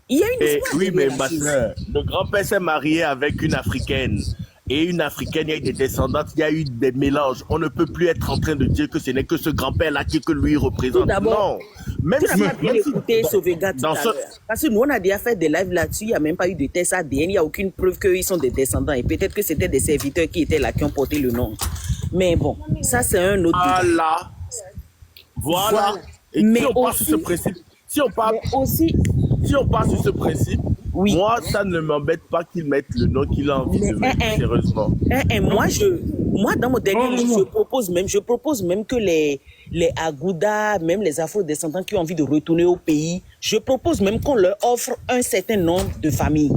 [SPEAKER 3] Il y a une histoire
[SPEAKER 2] Oui, mais
[SPEAKER 3] derrière
[SPEAKER 2] ma
[SPEAKER 3] la chose.
[SPEAKER 2] soeur, le grand-père s'est marié avec une Africaine. Et une Africaine, il y a eu des descendantes, il y a eu des mélanges. On ne peut plus être en train de dire que ce n'est que ce grand-père-là que lui
[SPEAKER 3] Tout
[SPEAKER 2] représente.
[SPEAKER 3] d'abord,
[SPEAKER 2] Non. Même
[SPEAKER 3] tu n'as pas bien
[SPEAKER 2] même si
[SPEAKER 3] écouté Sauvegarde tout
[SPEAKER 2] dans
[SPEAKER 3] à
[SPEAKER 2] ce...
[SPEAKER 3] l'heure. Parce que nous, on a déjà fait des lives là-dessus. Il n'y a même pas eu de test ADN. Il n'y a aucune preuve qu'ils sont des descendants. Et peut-être que c'était des serviteurs qui étaient là, qui ont porté le nom. Mais bon, ça, c'est un autre débat.
[SPEAKER 2] Voilà. Et
[SPEAKER 3] Mais
[SPEAKER 2] si on part
[SPEAKER 3] aussi-
[SPEAKER 2] sur ce principe, si on part
[SPEAKER 3] Mais aussi,
[SPEAKER 2] sur ce principe,
[SPEAKER 3] Oui.
[SPEAKER 2] moi, ça ne m'embête pas qu'il mette le nom qu'il a envie de mettre, sérieusement.
[SPEAKER 3] moi, dans mon dernier
[SPEAKER 5] Non,
[SPEAKER 3] livre,
[SPEAKER 5] non.
[SPEAKER 3] je propose même que les Agoudas, même les Afro-descendants qui ont envie de retourner au pays, je propose même qu'on leur offre un certain nombre de familles.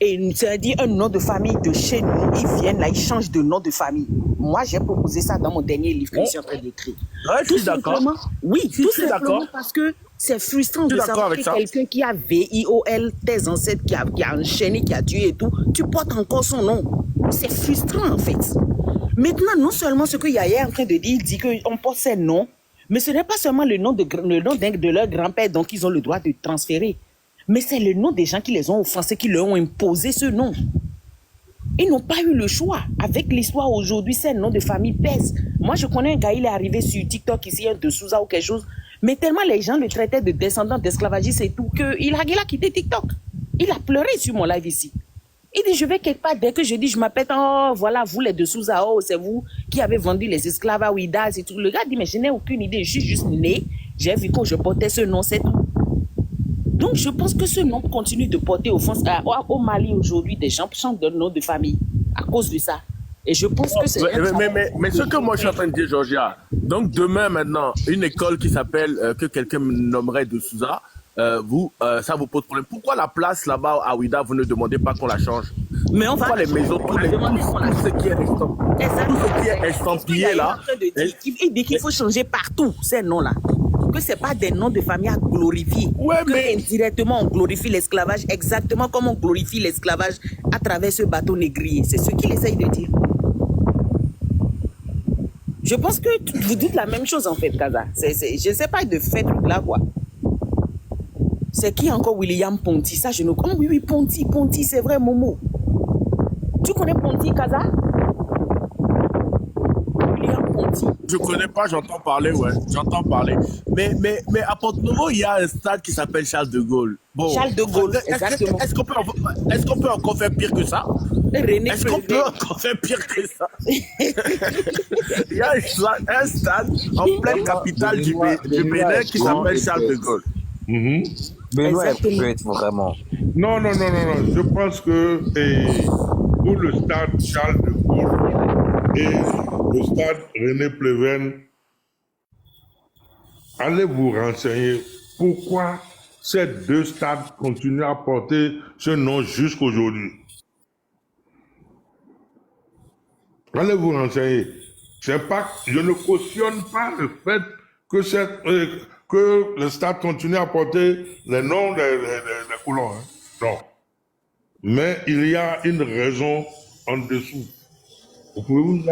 [SPEAKER 3] Et c'est-à-dire un nom de famille de chez nous, ils viennent là, ils changent de nom de famille. Moi, j'ai proposé ça dans mon dernier livre que je suis en train d'écriire.
[SPEAKER 2] Ouais, je suis d'accord.
[SPEAKER 3] Simplement, oui,
[SPEAKER 2] Je
[SPEAKER 3] tout
[SPEAKER 2] suis
[SPEAKER 3] simplement
[SPEAKER 2] d'accord.
[SPEAKER 3] parce que c'est frustrant
[SPEAKER 2] Je suis
[SPEAKER 3] de
[SPEAKER 2] d'accord
[SPEAKER 3] savoir
[SPEAKER 2] avec
[SPEAKER 3] que
[SPEAKER 2] ça.
[SPEAKER 3] quelqu'un qui a VIOL, tes ancêtres, qui a enchaîné, qui a tué et tout, tu portes encore son nom. C'est frustrant en fait. Maintenant, non seulement ce que Yaya est en train de dire, il dit qu'on porte ces noms, mais ce n'est pas seulement le nom de leur grand-père donc ils ont le droit de transférer, mais c'est le nom des gens qui les ont offensés, qui leur ont imposé ce nom. Ils n'ont pas eu le choix. Avec l'histoire aujourd'hui, ces noms de famille pèsent. Moi, je connais un gars, il est arrivé sur TikTok ici, un de Souza ou quelque chose, mais tellement les gens le traitaient de descendant d'esclavagistes et tout, qu'il a quitté TikTok. Il a pleuré sur mon live ici. Il dit, je vais quelque part, dès que je dis, je m'appelle, oh, voilà, vous les de Souza, oh, c'est vous qui avez vendu les esclaves à Ouidas et tout. Le gars dit, mais je n'ai aucune idée, je suis juste né, j'ai vu que je portais ce nom, c'est tout. Donc, je pense que ce nom continue de porter offense au Mali aujourd'hui. Des gens chantent de nom de famille à cause de ça. Et je pense que c'est...
[SPEAKER 2] Mais ce que moi je suis en train de dire, Georgia, donc demain maintenant, une école qui s'appelle, que quelqu'un me nommerait de Souza, ça vous pose problème. Pourquoi la place là-bas à Ouida, vous ne demandez pas qu'on la change?
[SPEAKER 3] Mais on
[SPEAKER 2] Pourquoi
[SPEAKER 3] va...
[SPEAKER 2] les maisons, tout ce qui est estampillé là,
[SPEAKER 3] Il dit qu'il faut changer partout ces noms-là. Que ce n'est pas des noms de famille à glorifier.
[SPEAKER 2] Ouais,
[SPEAKER 3] que
[SPEAKER 2] mais-
[SPEAKER 3] indirectement, on glorifie l'esclavage exactement comme on glorifie l'esclavage à travers ce bateau négrier. C'est ce qu'il essaye de dire. Je pense que vous dites la même chose en fait, Kaza. Je ne sais pas de fait là quoi. C'est qui encore William Ponty? Ça, je ne connais. Oh, oui, Ponty, c'est vrai, Momo. Tu connais Ponty, Kaza? William Ponty.
[SPEAKER 2] je connais pas, j'entends parler, ouais, j'entends parler. Mais à Porto-Novo, il y a un stade qui s'appelle Charles de Gaulle. Bon,
[SPEAKER 3] Charles de Gaulle, exactement.
[SPEAKER 2] Est-ce qu'on peut encore faire pire que ça?
[SPEAKER 3] René
[SPEAKER 2] Est-ce qu'on
[SPEAKER 3] Prévé.
[SPEAKER 2] peut encore faire pire que ça? Il y a un stade en pleine capitale du Bénin qui s'appelle Charles de Gaulle.
[SPEAKER 6] Benoît
[SPEAKER 3] Exactement.
[SPEAKER 6] peut être vraiment.
[SPEAKER 5] Non. Je pense que pour le stade Charles de Gaulle et le stade René Pleven, allez vous renseigner pourquoi ces deux stades continuent à porter ce nom jusqu'aujourd'hui. Allez vous renseigner. C'est pas, je ne cautionne pas le fait que le stade continue à porter les noms des couleurs. Hein. Non. Mais il y a une raison en dessous. Vous pouvez vous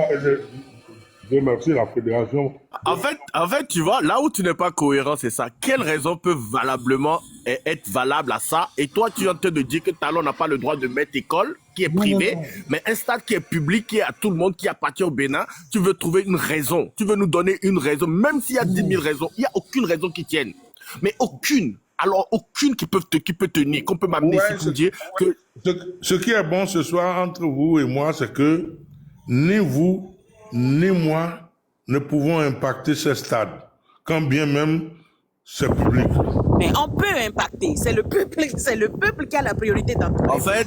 [SPEAKER 5] remercier la fédération.
[SPEAKER 2] En fait, tu vois, là où tu n'es pas cohérent, c'est ça. Quelle raison peut valablement être valable à ça? Et toi, tu es en train de dire que Talon n'a pas le droit de mettre école, qui est privée, mais un stade qui est public, qui est à tout le monde, qui appartient au Bénin, tu veux trouver une raison. Tu veux nous donner une raison. Même s'il y a 10 000 raisons, il n'y a aucune raison qui tienne. Mais aucune. Alors, aucune qui peut tenir, qu'on peut m'amener ici pour dire que...
[SPEAKER 5] Ce qui est bon ce soir entre vous et moi, c'est que ni vous, ni moi ne pouvons impacter ce stade, quand bien même c'est public.
[SPEAKER 3] Mais on peut impacter. C'est le peuple qui a la priorité dans tout.
[SPEAKER 2] En fait,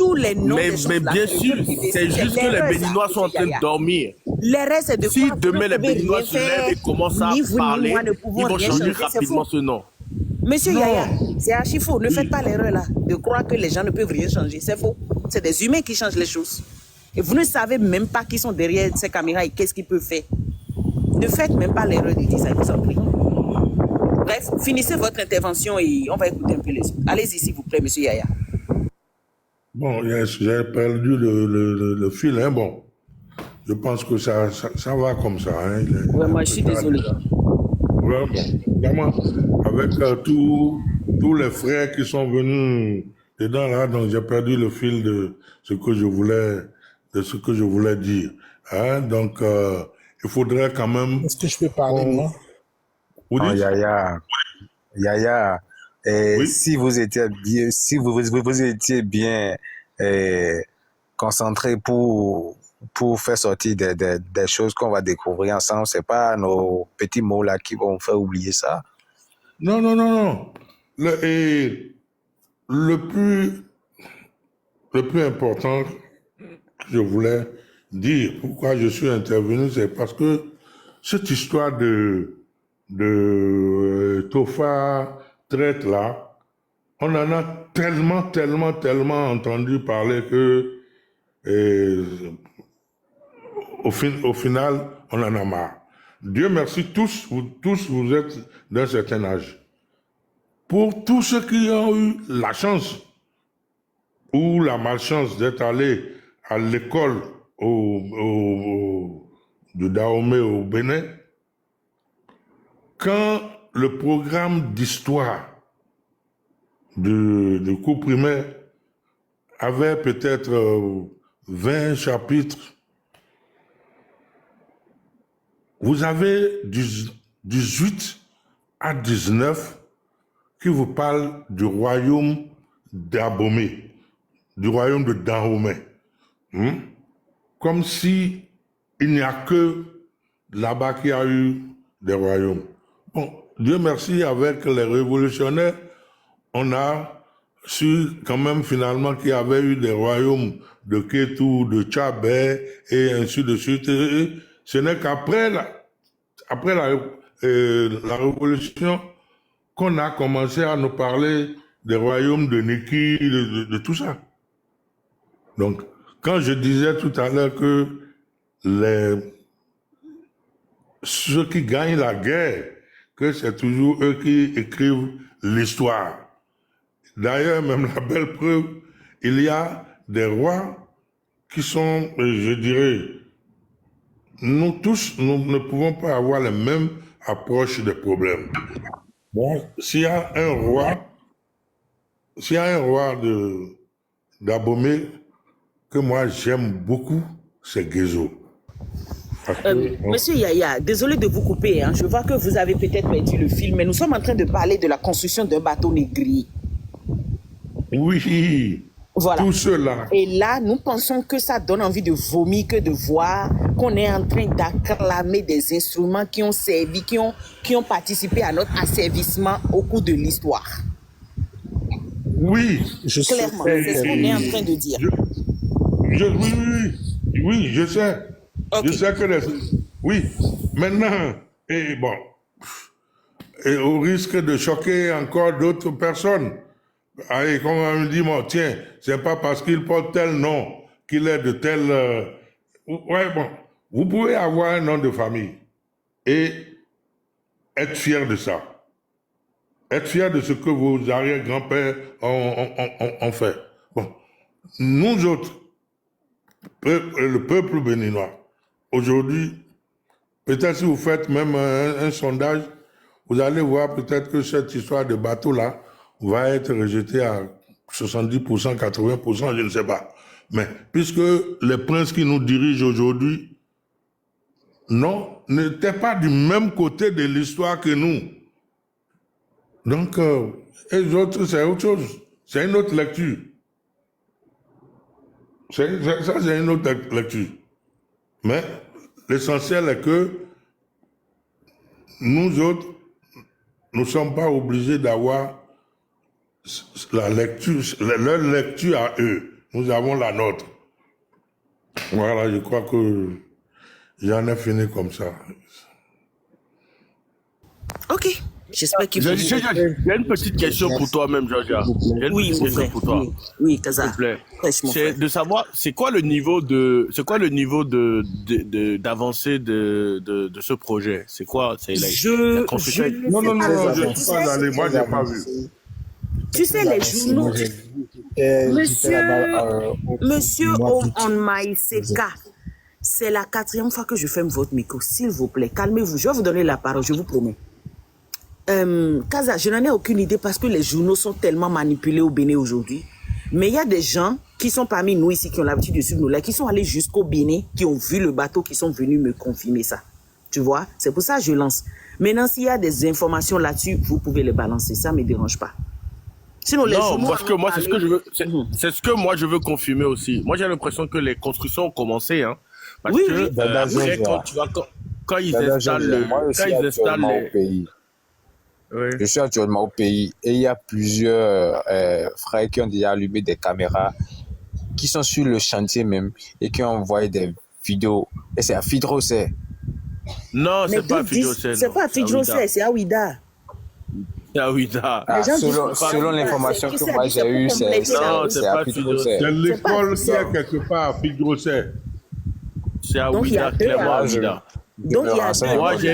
[SPEAKER 3] Tous les noms
[SPEAKER 2] mais
[SPEAKER 3] des choses
[SPEAKER 2] bien
[SPEAKER 3] là,
[SPEAKER 2] sûr, c'est juste que les Béninois sont en train de dormir.
[SPEAKER 3] L'erreur, c'est de
[SPEAKER 2] Si
[SPEAKER 3] croire que
[SPEAKER 2] demain
[SPEAKER 3] vous
[SPEAKER 2] les
[SPEAKER 3] ne pouvez
[SPEAKER 2] Béninois
[SPEAKER 3] rien
[SPEAKER 2] se lèvent
[SPEAKER 3] faire.
[SPEAKER 2] et commencent à
[SPEAKER 3] Ni vous ni
[SPEAKER 2] parler,
[SPEAKER 3] moi ne
[SPEAKER 2] ils
[SPEAKER 3] pouvons
[SPEAKER 2] vont
[SPEAKER 3] rien
[SPEAKER 2] changer
[SPEAKER 3] changer. C'est
[SPEAKER 2] rapidement
[SPEAKER 3] faux.
[SPEAKER 2] ce nom.
[SPEAKER 3] Monsieur
[SPEAKER 2] Non.
[SPEAKER 3] Yaya, c'est archi faux. Ne faites pas l'erreur là de croire que les gens ne peuvent rien changer. C'est faux. C'est des humains qui changent les choses. Et vous ne savez même pas qui sont derrière ces caméras et qu'est-ce qu'ils peuvent faire. Ne faites même pas l'erreur de dire ça, je vous en prie. Bref, finissez votre intervention et on va écouter un peu les autres. Allez-y, s'il vous plaît, monsieur Yaya.
[SPEAKER 5] Bon, j'ai perdu le fil, hein, bon. Je pense que ça va comme ça. Hein.
[SPEAKER 3] Vraiment, je suis désolé.
[SPEAKER 5] Ouais, bon. Vraiment, avec tous les frères qui sont venus dedans là, donc j'ai perdu le fil de ce que je voulais dire. Hein. Donc, il faudrait quand même.
[SPEAKER 7] Est-ce que je peux parler, moi?
[SPEAKER 5] Vous
[SPEAKER 8] Non,
[SPEAKER 5] dites?
[SPEAKER 8] Yaya,
[SPEAKER 5] Oui.
[SPEAKER 8] si vous étiez bien concentré pour faire sortir des choses qu'on va découvrir ensemble, c'est pas nos petits mots là qui vont faire oublier ça.
[SPEAKER 5] Non. Le plus important que je voulais dire, pourquoi je suis intervenu, c'est parce que cette histoire de Tofa traite là, on en a tellement entendu parler que au final, on en a marre. Dieu merci, tous vous êtes d'un certain âge. Pour tous ceux qui ont eu la chance ou la malchance d'être allés à l'école de Dahomey au Bénin, quand le programme d'histoire de cours primaire avait peut-être 20 chapitres, vous avez 18 à 19 qui vous parlent du royaume d'Abomey, du royaume de Dahomey. Comme si il n'y a que là-bas qu'il y a eu des royaumes. Bon, Dieu merci, avec les révolutionnaires, on a su quand même finalement qu'il y avait eu des royaumes de Kétou, de Tchabé et ainsi de suite. Et ce n'est qu'après la révolution qu'on a commencé à nous parler des royaumes de Niki, de tout ça. Donc, quand je disais tout à l'heure que ceux qui gagnent la guerre, que c'est toujours eux qui écrivent l'histoire. D'ailleurs, même la belle preuve, il y a des rois qui sont, je dirais, nous tous, nous ne pouvons pas avoir la même approche des problèmes. Bon, s'il y a un roi d'Abomey que moi j'aime beaucoup, c'est Guézo.
[SPEAKER 3] Monsieur Yaya, désolé de vous couper. Je vois que vous avez peut-être perdu le fil, mais nous sommes en train de parler de la construction d'un bateau négrier.
[SPEAKER 5] Oui,
[SPEAKER 3] voilà.
[SPEAKER 5] Tout cela.
[SPEAKER 3] Et là, nous pensons que ça donne envie de vomir que de voir qu'on est en train d'acclamer des instruments qui ont servi, qui ont participé à notre asservissement au cours de l'histoire.
[SPEAKER 5] Oui.
[SPEAKER 3] Clairement, c'est ce qu'on est en train de dire.
[SPEAKER 5] Oui, je sais.
[SPEAKER 3] Okay.
[SPEAKER 5] Je sais que oui. Maintenant, au risque de choquer encore d'autres personnes, allez, comme on me dit, bon, tiens, c'est pas parce qu'il porte tel nom qu'il est de tel... vous pouvez avoir un nom de famille et être fier de ça. Être fier de ce que vos arrière-grands-pères ont fait. Bon, nous autres, le peuple béninois, aujourd'hui, peut-être si vous faites même un sondage, vous allez voir peut-être que cette histoire de bateau-là va être rejetée à 70%, 80%, je ne sais pas. Mais puisque les princes qui nous dirigent aujourd'hui, n'étaient pas du même côté de l'histoire que nous. Donc, les autres, c'est autre chose. C'est une autre lecture. Ça, c'est une autre lecture. Mais l'essentiel est que nous autres, nous ne sommes pas obligés d'avoir leur lecture à eux. Nous avons la nôtre. Voilà, je crois que j'en ai fini comme ça.
[SPEAKER 3] Ok. J'espère qu'il faut...
[SPEAKER 2] J'ai une petite question pour toi-même, Georgia. J'ai une
[SPEAKER 3] Oui,
[SPEAKER 2] petite
[SPEAKER 3] mon
[SPEAKER 2] question
[SPEAKER 3] frère.
[SPEAKER 2] pour toi.
[SPEAKER 3] Oui, Kaza.
[SPEAKER 2] S'il te plaît.
[SPEAKER 3] Prêche, mon
[SPEAKER 2] C'est
[SPEAKER 3] frère.
[SPEAKER 2] de savoir, c'est quoi le niveau d'avancée de ce projet? C'est quoi? C'est la construction.
[SPEAKER 5] Non, je ne
[SPEAKER 3] Tu
[SPEAKER 5] suis pas
[SPEAKER 3] sais,
[SPEAKER 5] allé, moi, je n'ai pas vu.
[SPEAKER 3] tu sais, les journaux... Monsieur On My Seka, c'est la 4e fois que je ferme votre micro. S'il vous plaît, calmez-vous. Je vais vous donner la parole, je vous promets. Kaza, je n'en ai aucune idée parce que les journaux sont tellement manipulés au Bénin aujourd'hui. Mais il y a des gens qui sont parmi nous ici, qui ont l'habitude de suivre nos lives, qui sont allés jusqu'au Bénin, qui ont vu le bateau, qui sont venus me confirmer ça. Tu vois? C'est pour ça que je lance. Maintenant, s'il y a des informations là-dessus, vous pouvez les balancer. Ça ne me dérange pas. Sinon, les
[SPEAKER 2] Non,
[SPEAKER 3] journaux
[SPEAKER 2] parce que moi, c'est ce que je veux,
[SPEAKER 3] Mhm.
[SPEAKER 2] c'est ce que moi je veux confirmer aussi. Moi, j'ai l'impression que les constructions ont commencé, hein. Parce
[SPEAKER 3] Oui,
[SPEAKER 2] que,
[SPEAKER 3] oui.
[SPEAKER 2] après, quand ils installent
[SPEAKER 8] Moi, je suis actuellement au pays.
[SPEAKER 2] Oui.
[SPEAKER 8] Je suis actuellement au pays et il y a plusieurs frères qui ont déjà allumé des caméras, qui sont sur le chantier même et qui ont envoyé des vidéos. Et c'est à Fidrosé.
[SPEAKER 2] Non,
[SPEAKER 3] Mais
[SPEAKER 2] c'est pas
[SPEAKER 3] d'autres disent,
[SPEAKER 2] Fidjocel.
[SPEAKER 3] c'est pas Fidjocel, c'est Awida.
[SPEAKER 2] C'est Awida.
[SPEAKER 8] Ah,
[SPEAKER 3] Les gens disent
[SPEAKER 8] selon
[SPEAKER 3] que c'est Awida,
[SPEAKER 8] l'information
[SPEAKER 3] c'est-
[SPEAKER 8] que
[SPEAKER 3] qui
[SPEAKER 8] moi
[SPEAKER 3] sait,
[SPEAKER 8] j'ai
[SPEAKER 3] c'est pour
[SPEAKER 8] eue,
[SPEAKER 3] compléter la
[SPEAKER 2] Non,
[SPEAKER 3] route.
[SPEAKER 2] c'est
[SPEAKER 8] c'est à
[SPEAKER 2] pas
[SPEAKER 8] Fidrosé.
[SPEAKER 5] C'est l'école
[SPEAKER 3] C'est
[SPEAKER 5] qui
[SPEAKER 3] pas
[SPEAKER 5] est quelque part à Fidrosé.
[SPEAKER 2] C'est
[SPEAKER 3] Donc, il y a
[SPEAKER 2] Awida,
[SPEAKER 3] deux
[SPEAKER 2] clairement
[SPEAKER 3] à-
[SPEAKER 2] Awida.
[SPEAKER 3] Donc, il y a deux.
[SPEAKER 2] Moi,
[SPEAKER 3] Il y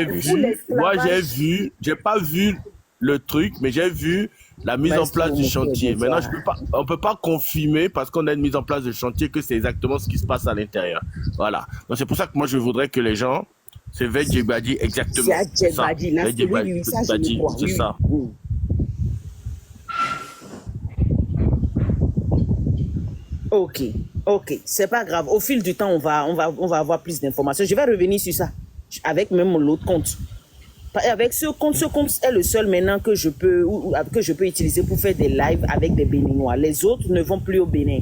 [SPEAKER 3] a
[SPEAKER 2] j'ai vu, j'ai pas vu le truc, mais j'ai vu la mise
[SPEAKER 3] Bah,
[SPEAKER 2] en place du
[SPEAKER 3] excusez-moi,
[SPEAKER 2] chantier.
[SPEAKER 3] c'est
[SPEAKER 2] Maintenant,
[SPEAKER 3] ça.
[SPEAKER 2] on peut pas confirmer parce qu'on a une mise en place de chantier que c'est exactement ce qui se passe à l'intérieur. Voilà. Donc, c'est pour ça que moi, je voudrais que les gens, c'est Vedjebadi exactement.
[SPEAKER 3] C'est
[SPEAKER 2] Ça.
[SPEAKER 3] Adjebadi, là, c'est lui, oui, ça, je le crois.
[SPEAKER 2] c'est
[SPEAKER 3] Oui,
[SPEAKER 2] ça.
[SPEAKER 3] oui. Ok, ok, c'est pas grave. Au fil du temps, on va avoir plus d'informations. Je vais revenir sur ça avec même l'autre compte. Avec ce compte est le seul maintenant que je peux utiliser pour faire des lives avec des Béninois. Les autres ne vont plus au Bénin.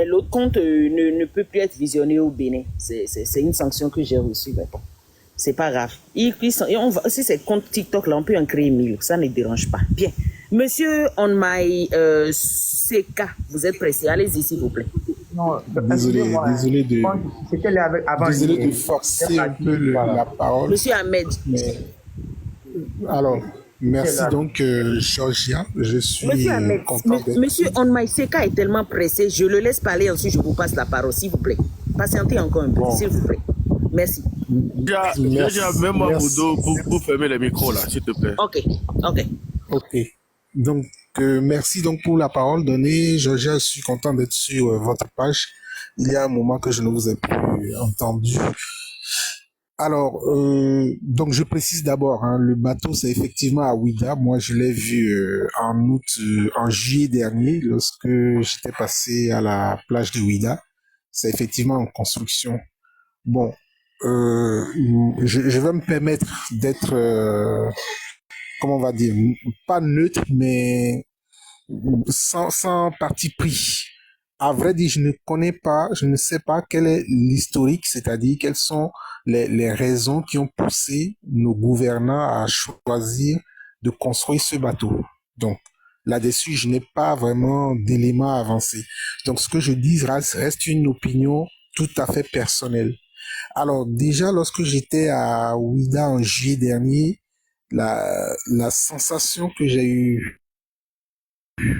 [SPEAKER 3] L'autre compte ne peut plus être visionné au Bénin. C'est une sanction que j'ai reçue. Mais bon, c'est pas grave. Si c'est compte TikTok, là, on peut en créer 1000. Ça ne dérange pas. Bien. Monsieur On My CK, vous êtes pressé. Allez-y, s'il vous plaît.
[SPEAKER 7] Non,
[SPEAKER 9] Désolé
[SPEAKER 7] c'était là avant
[SPEAKER 9] de forcer un peu la parole.
[SPEAKER 3] Monsieur Ahmed.
[SPEAKER 9] Mais, alors, merci donc, Georgia. Je suis
[SPEAKER 3] Monsieur Ahmed,
[SPEAKER 9] content d'être
[SPEAKER 3] Monsieur On My CK est tellement pressé. Je le laisse parler, ensuite je vous passe la parole, s'il vous plaît. Patientez encore un peu, s'il vous plaît. Merci.
[SPEAKER 2] J'ai même moi pour fermer les micros là, s'il te plaît.
[SPEAKER 3] Ok, ok.
[SPEAKER 9] OK. Donc, merci donc pour la parole donnée. Georgia, je suis content d'être sur votre page. Il y a un moment que je ne vous ai plus entendu. Alors, donc je précise d'abord, hein, le bateau c'est effectivement à Ouida. Moi, je l'ai vu en juillet dernier, lorsque j'étais passé à la plage de Ouida. C'est effectivement en construction. Bon, je vais me permettre d'être, comment on va dire, pas neutre, mais sans parti pris. À vrai dire, je ne sais pas quel est l'historique, c'est-à-dire quelles sont les raisons qui ont poussé nos gouvernants à choisir de construire ce bateau. Donc, là-dessus, je n'ai pas vraiment d'éléments avancés. Donc, ce que je dis reste une opinion tout à fait personnelle. Alors, déjà, lorsque j'étais à Ouida en juillet dernier, la sensation que j'ai eue,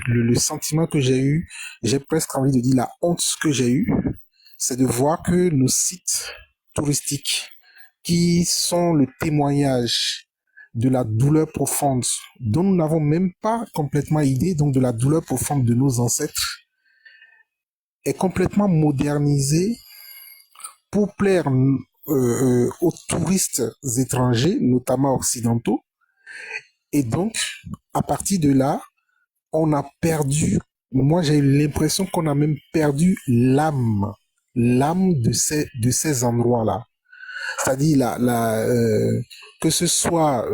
[SPEAKER 9] le sentiment que j'ai eu, j'ai presque envie de dire la honte que j'ai eue, c'est de voir que nos sites touristiques, qui sont le témoignage de la douleur profonde, dont nous n'avons même pas complètement idée, donc de la douleur profonde de nos ancêtres, est complètement modernisé pour plaire aux touristes étrangers, notamment occidentaux. Et donc, à partir de là, on a perdu, moi j'ai eu l'impression qu'on a même perdu l'âme de ces endroits-là. C'est-à-dire que ce soit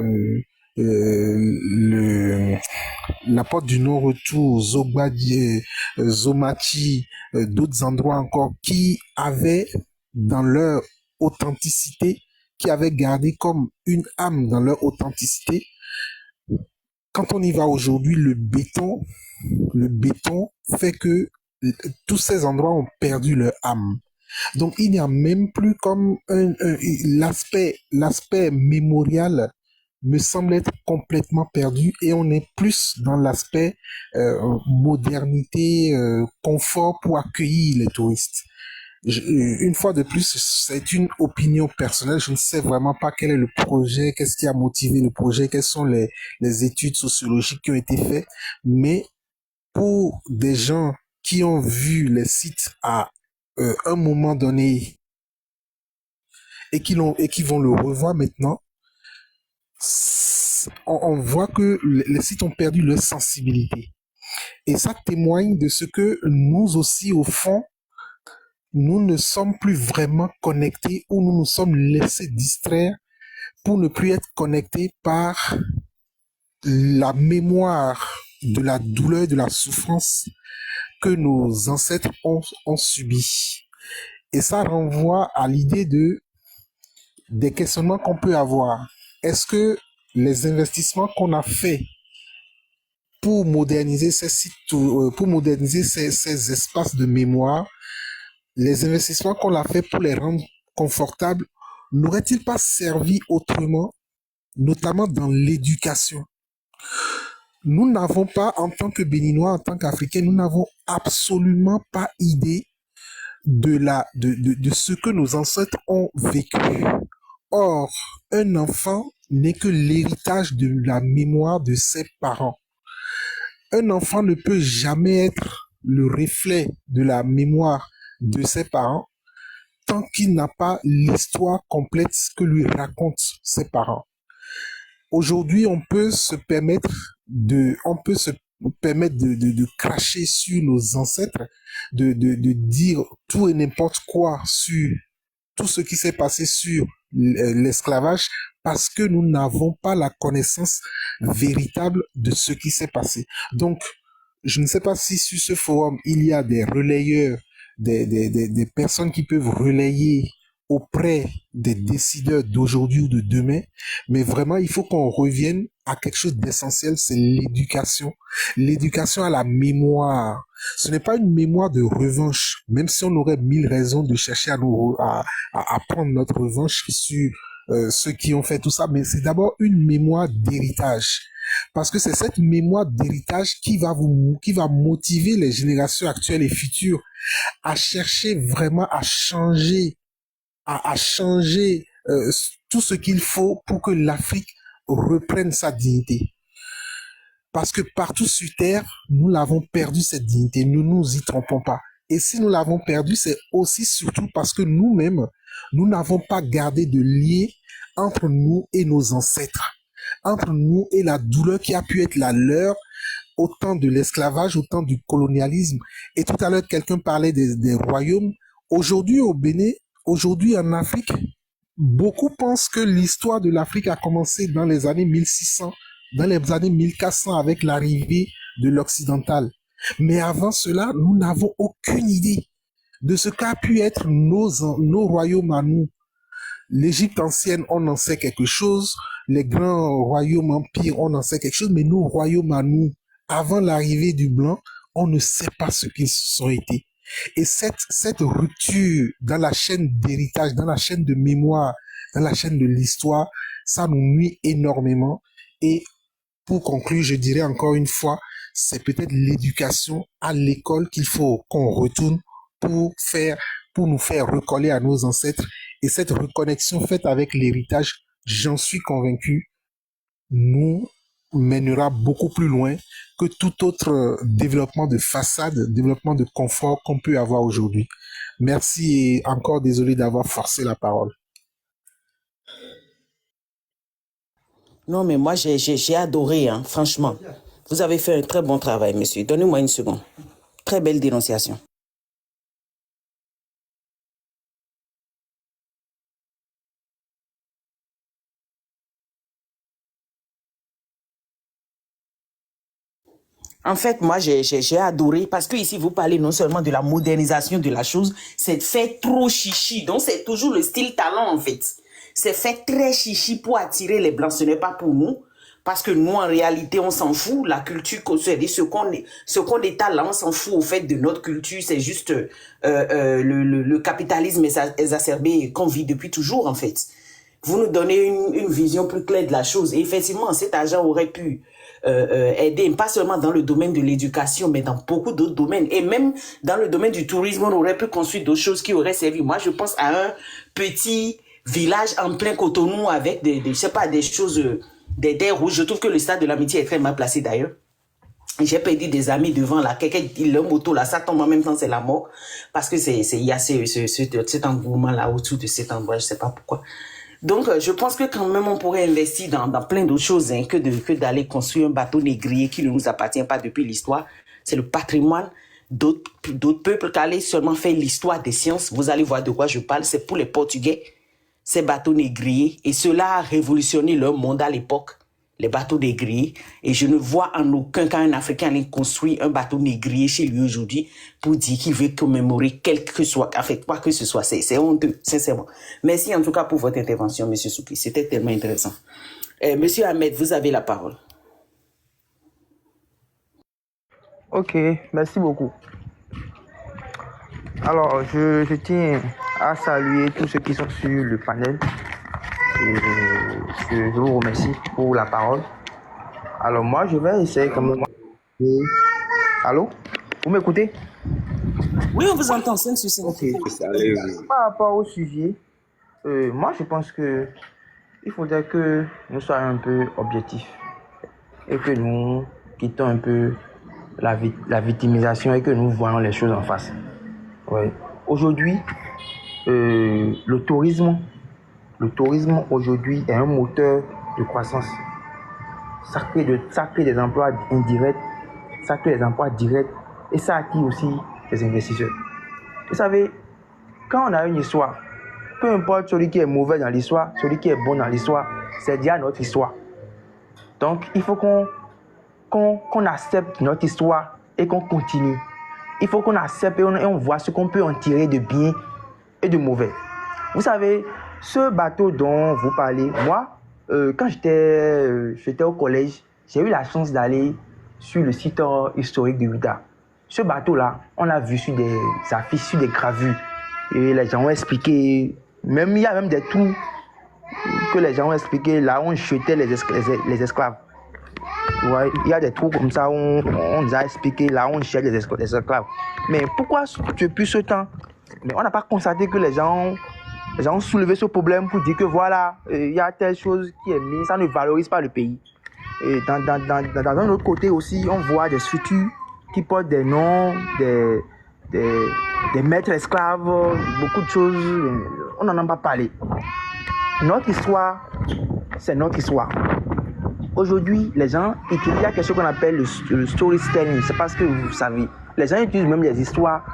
[SPEAKER 9] la porte du non-retour, Zogbadie, Zomati, d'autres endroits encore qui avaient dans leur authenticité, qui avaient gardé comme une âme dans leur authenticité, quand on y va aujourd'hui, le béton fait que tous ces endroits ont perdu leur âme. Donc, il n'y a même plus comme l'aspect mémorial me semble être complètement perdu et on est plus dans l'aspect modernité, confort pour accueillir les touristes. Une fois de plus, c'est une opinion personnelle. Je ne sais vraiment pas quel est le projet, qu'est-ce qui a motivé le projet, quelles sont les études sociologiques qui ont été faites. Mais pour des gens qui ont vu les sites à un moment donné et qui vont le revoir maintenant, on voit que les sites ont perdu leur sensibilité. Et ça témoigne de ce que nous aussi, au fond, nous ne sommes plus vraiment connectés ou nous nous sommes laissés distraire pour ne plus être connectés par la mémoire de la douleur, de la souffrance que nos ancêtres ont subi. Et ça renvoie à l'idée des questionnements qu'on peut avoir. Est-ce que les investissements qu'on a faits pour moderniser ces sites, pour moderniser ces espaces de mémoire, les investissements qu'on a fait pour les rendre confortables, n'auraient-ils pas servi autrement, notamment dans l'éducation? Nous n'avons pas, en tant que Béninois, en tant qu'Africains, nous n'avons absolument pas idée de ce que nos ancêtres ont vécu. Or, un enfant n'est que l'héritage de la mémoire de ses parents. Un enfant ne peut jamais être le reflet de la mémoire de ses parents tant qu'il n'a pas l'histoire complète que lui racontent ses parents. Aujourd'hui, on peut se permettre de cracher sur nos ancêtres, de dire tout et n'importe quoi sur tout ce qui s'est passé sur l'esclavage parce que nous n'avons pas la connaissance véritable de ce qui s'est passé. Donc, je ne sais pas si sur ce forum, il y a des relayeurs, des personnes qui peuvent relayer auprès des décideurs d'aujourd'hui ou de demain, mais vraiment, il faut qu'on revienne à quelque chose d'essentiel, c'est l'éducation. L'éducation à la mémoire. Ce n'est pas une mémoire de revanche, même si on aurait 1000 raisons de chercher à prendre notre revanche sur ceux qui ont fait tout ça, mais c'est d'abord une mémoire d'héritage. Parce que c'est cette mémoire d'héritage qui va motiver les générations actuelles et futures à chercher vraiment à changer tout ce qu'il faut pour que l'Afrique reprenne sa dignité. Parce que partout sur Terre, nous l'avons perdu cette dignité. Ne nous y trompons pas. Et si nous l'avons perdu, c'est aussi surtout parce que nous-mêmes, nous n'avons pas gardé de lien entre nous et nos ancêtres, entre nous et la douleur qui a pu être la leur au temps de l'esclavage, au temps du colonialisme. Et tout à l'heure, quelqu'un parlait des royaumes. Aujourd'hui, au Bénin, aujourd'hui en Afrique, beaucoup pensent que l'histoire de l'Afrique a commencé dans les années 1600, dans les années 1400 avec l'arrivée de l'occidental. Mais avant cela, nous n'avons aucune idée de ce qu'a pu être nos royaumes à nous. L'Égypte ancienne, on en sait quelque chose. Les grands royaumes empires, on en sait quelque chose. Mais nos royaumes à nous, avant l'arrivée du blanc, on ne sait pas ce qu'ils ont été. Et cette rupture dans la chaîne d'héritage, dans la chaîne de mémoire, dans la chaîne de l'histoire, ça nous nuit énormément. Et pour conclure, je dirais encore une fois, c'est peut-être l'éducation à l'école qu'il faut qu'on retourne pour nous faire recoller à nos ancêtres. Et cette reconnexion faite avec l'héritage, j'en suis convaincu, nous mènera beaucoup plus loin que tout autre développement de façade, développement de confort qu'on peut avoir aujourd'hui. Merci et encore désolé d'avoir forcé la parole.
[SPEAKER 3] Non, mais moi, j'ai adoré, hein, franchement. Vous avez fait un très bon travail, monsieur. Donnez-moi une seconde. Très belle dénonciation. En fait, moi, j'ai adoré parce que ici, vous parlez non seulement de la modernisation de la chose, c'est fait trop chichi. Donc, c'est toujours le style talent, en fait. C'est fait très chichi pour attirer les Blancs. Ce n'est pas pour nous. Parce que nous, en réalité, on s'en fout. La culture, ce qu'on étale là, on s'en fout au fait de notre culture. C'est juste le capitalisme exacerbé qu'on vit depuis toujours, en fait. Vous nous donnez une vision plus claire de la chose. Et effectivement, cet argent aurait pu aider, pas seulement dans le domaine de l'éducation, mais dans beaucoup d'autres domaines. Et même dans le domaine du tourisme, on aurait pu construire d'autres choses qui auraient servi. Moi, je pense à un petit village en plein Cotonou avec je sais pas, des choses, des rouges. Je trouve que le stade de l'amitié est très mal placé d'ailleurs. J'ai perdu des amis devant là, quelqu'un dit leur moto là, ça tombe en même temps, c'est la mort. Parce que il y a cet engouement là autour de cet endroit, je sais pas pourquoi. Donc, je pense que quand même, on pourrait investir dans plein d'autres choses hein, que d'aller construire un bateau négrier qui ne nous appartient pas depuis l'histoire. C'est le patrimoine d'autres peuples qui allaient seulement faire l'histoire des sciences. Vous allez voir de quoi je parle. C'est pour les Portugais, ces bateaux négriers. Et cela a révolutionné leur monde à l'époque, les bateaux négriers. Et je ne vois en aucun cas un Africain aller construire un bateau négrier chez lui aujourd'hui pour dire qu'il veut commémorer quel que soit, en fait, quoi que ce soit. C'est honteux, sincèrement. Merci en tout cas pour votre intervention, Monsieur Souki. C'était tellement intéressant. Monsieur Ahmed, vous avez la parole.
[SPEAKER 7] Ok, merci beaucoup. Alors, je tiens à saluer tous ceux qui sont sur le panel. Et je vous remercie pour la parole. Alors moi, je vais essayer comme moi. Allô? Vous m'écoutez?
[SPEAKER 3] Oui, on vous entend, 5 sur 5.
[SPEAKER 7] Ok. Par rapport au sujet, moi je pense que il faudrait que nous soyons un peu objectifs et que nous quittons un peu la victimisation et que nous voyons les choses en face. Ouais. Aujourd'hui, le tourisme aujourd'hui est un moteur de croissance. Ça crée des emplois indirects, ça crée des emplois directs et ça attire aussi des investisseurs. Vous savez, quand on a une histoire, peu importe celui qui est mauvais dans l'histoire, celui qui est bon dans l'histoire, c'est déjà notre histoire. Donc, il faut qu'on accepte notre histoire et qu'on continue. Il faut qu'on accepte et on voit ce qu'on peut en tirer de bien et de mauvais. Vous savez, ce bateau dont vous parlez, moi, quand j'étais au collège, j'ai eu la chance d'aller sur le site historique de Ouidah. Ce bateau-là, on l'a vu sur des affiches, sur des gravures. Et les gens ont expliqué, il y a même des trous que les gens ont expliqué, là où on jetait les esclaves. Ouais, il y a des trous comme ça où on nous a expliqué, là où on jette les esclaves. Mais pourquoi depuis ce temps, on n'a pas constaté que les gens ont soulevé ce problème pour dire que voilà, il y a telle chose qui est mise, ça ne valorise pas le pays. Et dans un autre côté aussi, on voit des structures qui portent des noms, des maîtres esclaves, beaucoup de choses, on n'en a pas parlé. Notre histoire, c'est notre histoire. Aujourd'hui, les gens utilisent quelque chose qu'on appelle le storytelling, c'est parce que vous savez, les gens utilisent même des histoires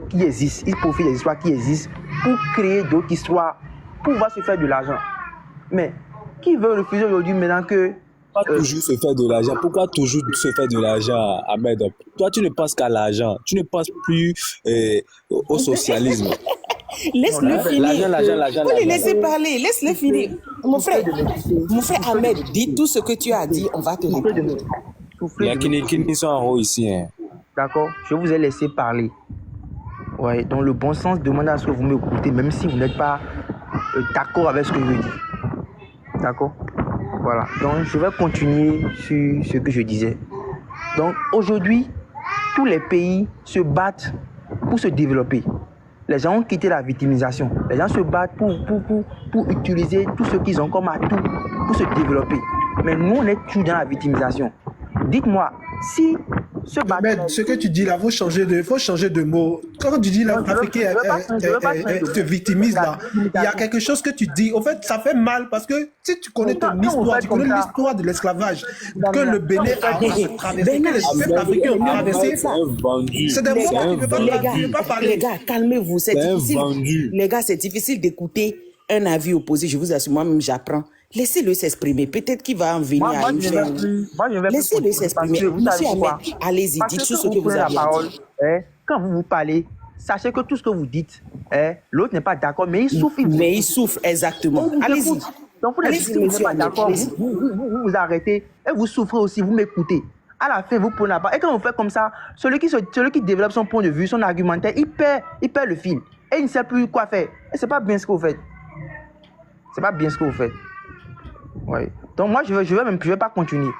[SPEAKER 7] qui existent, ils profitent des histoires qui existent pour créer d'autres histoires, pour pouvoir se faire de l'argent. Mais qui veut refuser aujourd'hui maintenant que...
[SPEAKER 6] toujours se faire de l'argent. Pourquoi toujours se faire de l'argent, Ahmed? Toi, tu ne penses qu'à l'argent. Tu ne penses plus au socialisme.
[SPEAKER 3] Laisse-le finir.
[SPEAKER 6] L'argent.
[SPEAKER 3] Vous les laissez parler. Laisse-le finir. Mon frère Ahmed, dis tout ce que tu as dit. On va te répondre.
[SPEAKER 6] Il y a qui sont en haut ici. Hein.
[SPEAKER 7] D'accord, je vous ai laissé parler. Ouais, dans le bon sens, demandez à ce que vous m'écoutez, même si vous n'êtes pas d'accord avec ce que je dis. D'accord? Voilà, donc je vais continuer sur ce que je disais. Donc aujourd'hui, tous les pays se battent pour se développer. Les gens ont quitté la victimisation. Les gens se battent pour utiliser tout ce qu'ils ont comme atout pour se développer. Mais nous, on est toujours dans la victimisation. Dites-moi, si ce bateau...
[SPEAKER 10] Mais ce que tu dis là, faut changer de mot. Quand tu dis l'Africain te victimise là, il y a quelque chose que tu dis. En fait, ça fait mal parce que si tu connais ton histoire, tu connais l'histoire de l'esclavage, que le Bénin a traversé, que les peuples africains ont traversé. C'est des mots que tu ne peux pas parler.
[SPEAKER 3] Les gars, calmez-vous, c'est difficile. Les gars, c'est difficile d'écouter un avis opposé. Je vous assure, moi-même, j'apprends. Laissez-le s'exprimer. Peut-être qu'il va en venir à une fin. Laissez-le s'exprimer. Monsieur Ahmed, allez-y, dites tout ce que vous avez à dire.
[SPEAKER 7] Quand vous parlez, sachez que tout ce que vous dites, l'autre n'est pas d'accord, mais il souffre.
[SPEAKER 3] Mais il souffre, exactement. Allez-y.
[SPEAKER 7] Donc, vous
[SPEAKER 3] Allez-y,
[SPEAKER 7] n'êtes pas
[SPEAKER 3] monsieur
[SPEAKER 7] d'accord,
[SPEAKER 3] Ahmed, allez-y.
[SPEAKER 7] vous arrêtez et vous souffrez aussi, vous m'écoutez. À la fin, vous prenez la part. Et quand on fait comme ça, celui qui développe son point de vue, son argumentaire, il perd le fil. Et il ne sait plus quoi faire. Et c'est pas bien ce que vous faites. C'est pas bien ce que vous faites. Ouais. Donc moi, je vais pas continuer.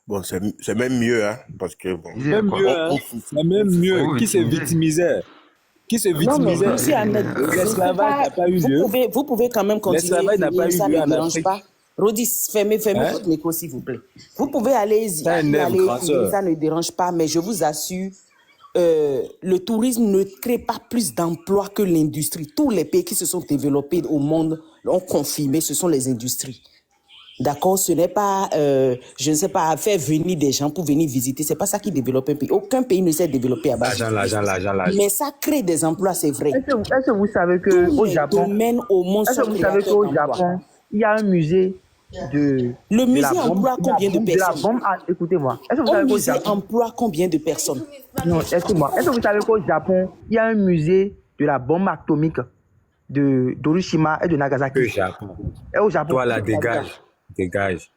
[SPEAKER 2] Bon, c'est même mieux, hein, parce que bon.
[SPEAKER 6] Même mieux, hein. C'est même mieux. Qui se victimisait? Qui se
[SPEAKER 3] Non, mais
[SPEAKER 6] victimisait?
[SPEAKER 3] monsieur Ahmed,
[SPEAKER 6] L'esclavage n'a pas eu lieu.
[SPEAKER 3] vous pouvez quand même continuer.
[SPEAKER 6] L'esclavage n'a pas eu
[SPEAKER 3] Ça
[SPEAKER 6] lieu
[SPEAKER 3] ne
[SPEAKER 6] en
[SPEAKER 3] dérange
[SPEAKER 6] Afrique.
[SPEAKER 3] pas. Rodis, fermez
[SPEAKER 6] Hein?
[SPEAKER 3] votre micro, s'il vous plaît. Vous pouvez aller,
[SPEAKER 6] C'est un œuvre,
[SPEAKER 3] finir,
[SPEAKER 6] grasseur.
[SPEAKER 3] ça ne dérange pas, mais je vous assure, le tourisme ne crée pas plus d'emplois que l'industrie. Tous les pays qui se sont développés au monde l'ont confirmé, ce sont les industries. D'accord, ce n'est pas, je ne sais pas, faire venir des gens pour venir visiter. C'est pas ça qui développe un pays. Aucun pays ne s'est développé à base du tourisme.
[SPEAKER 8] L'argent.
[SPEAKER 3] Mais ça crée des emplois, c'est vrai.
[SPEAKER 7] Est-ce que vous savez
[SPEAKER 3] Tous
[SPEAKER 7] qu'au
[SPEAKER 3] les
[SPEAKER 7] Japon,
[SPEAKER 3] domaines au monde
[SPEAKER 7] est-ce
[SPEAKER 3] sont
[SPEAKER 7] que vous savez
[SPEAKER 3] créateurs
[SPEAKER 7] qu'au
[SPEAKER 3] d'emplois.
[SPEAKER 7] Japon, il y a un musée de
[SPEAKER 3] Le musée
[SPEAKER 7] la bombe,
[SPEAKER 3] emploie combien de
[SPEAKER 7] de la
[SPEAKER 3] personnes?
[SPEAKER 7] bombe. Écoutez-moi. Est-ce que vous
[SPEAKER 3] Un
[SPEAKER 7] savez qu'au
[SPEAKER 3] musée
[SPEAKER 7] Japon,
[SPEAKER 3] emploie combien de personnes?
[SPEAKER 7] non, excusez-moi. Est-ce que vous savez qu'au Japon, il y a un musée de la bombe atomique d'Hiroshima et de Nagasaki?
[SPEAKER 8] Le Japon.
[SPEAKER 7] Et au Japon.
[SPEAKER 8] Toi, là, dégage.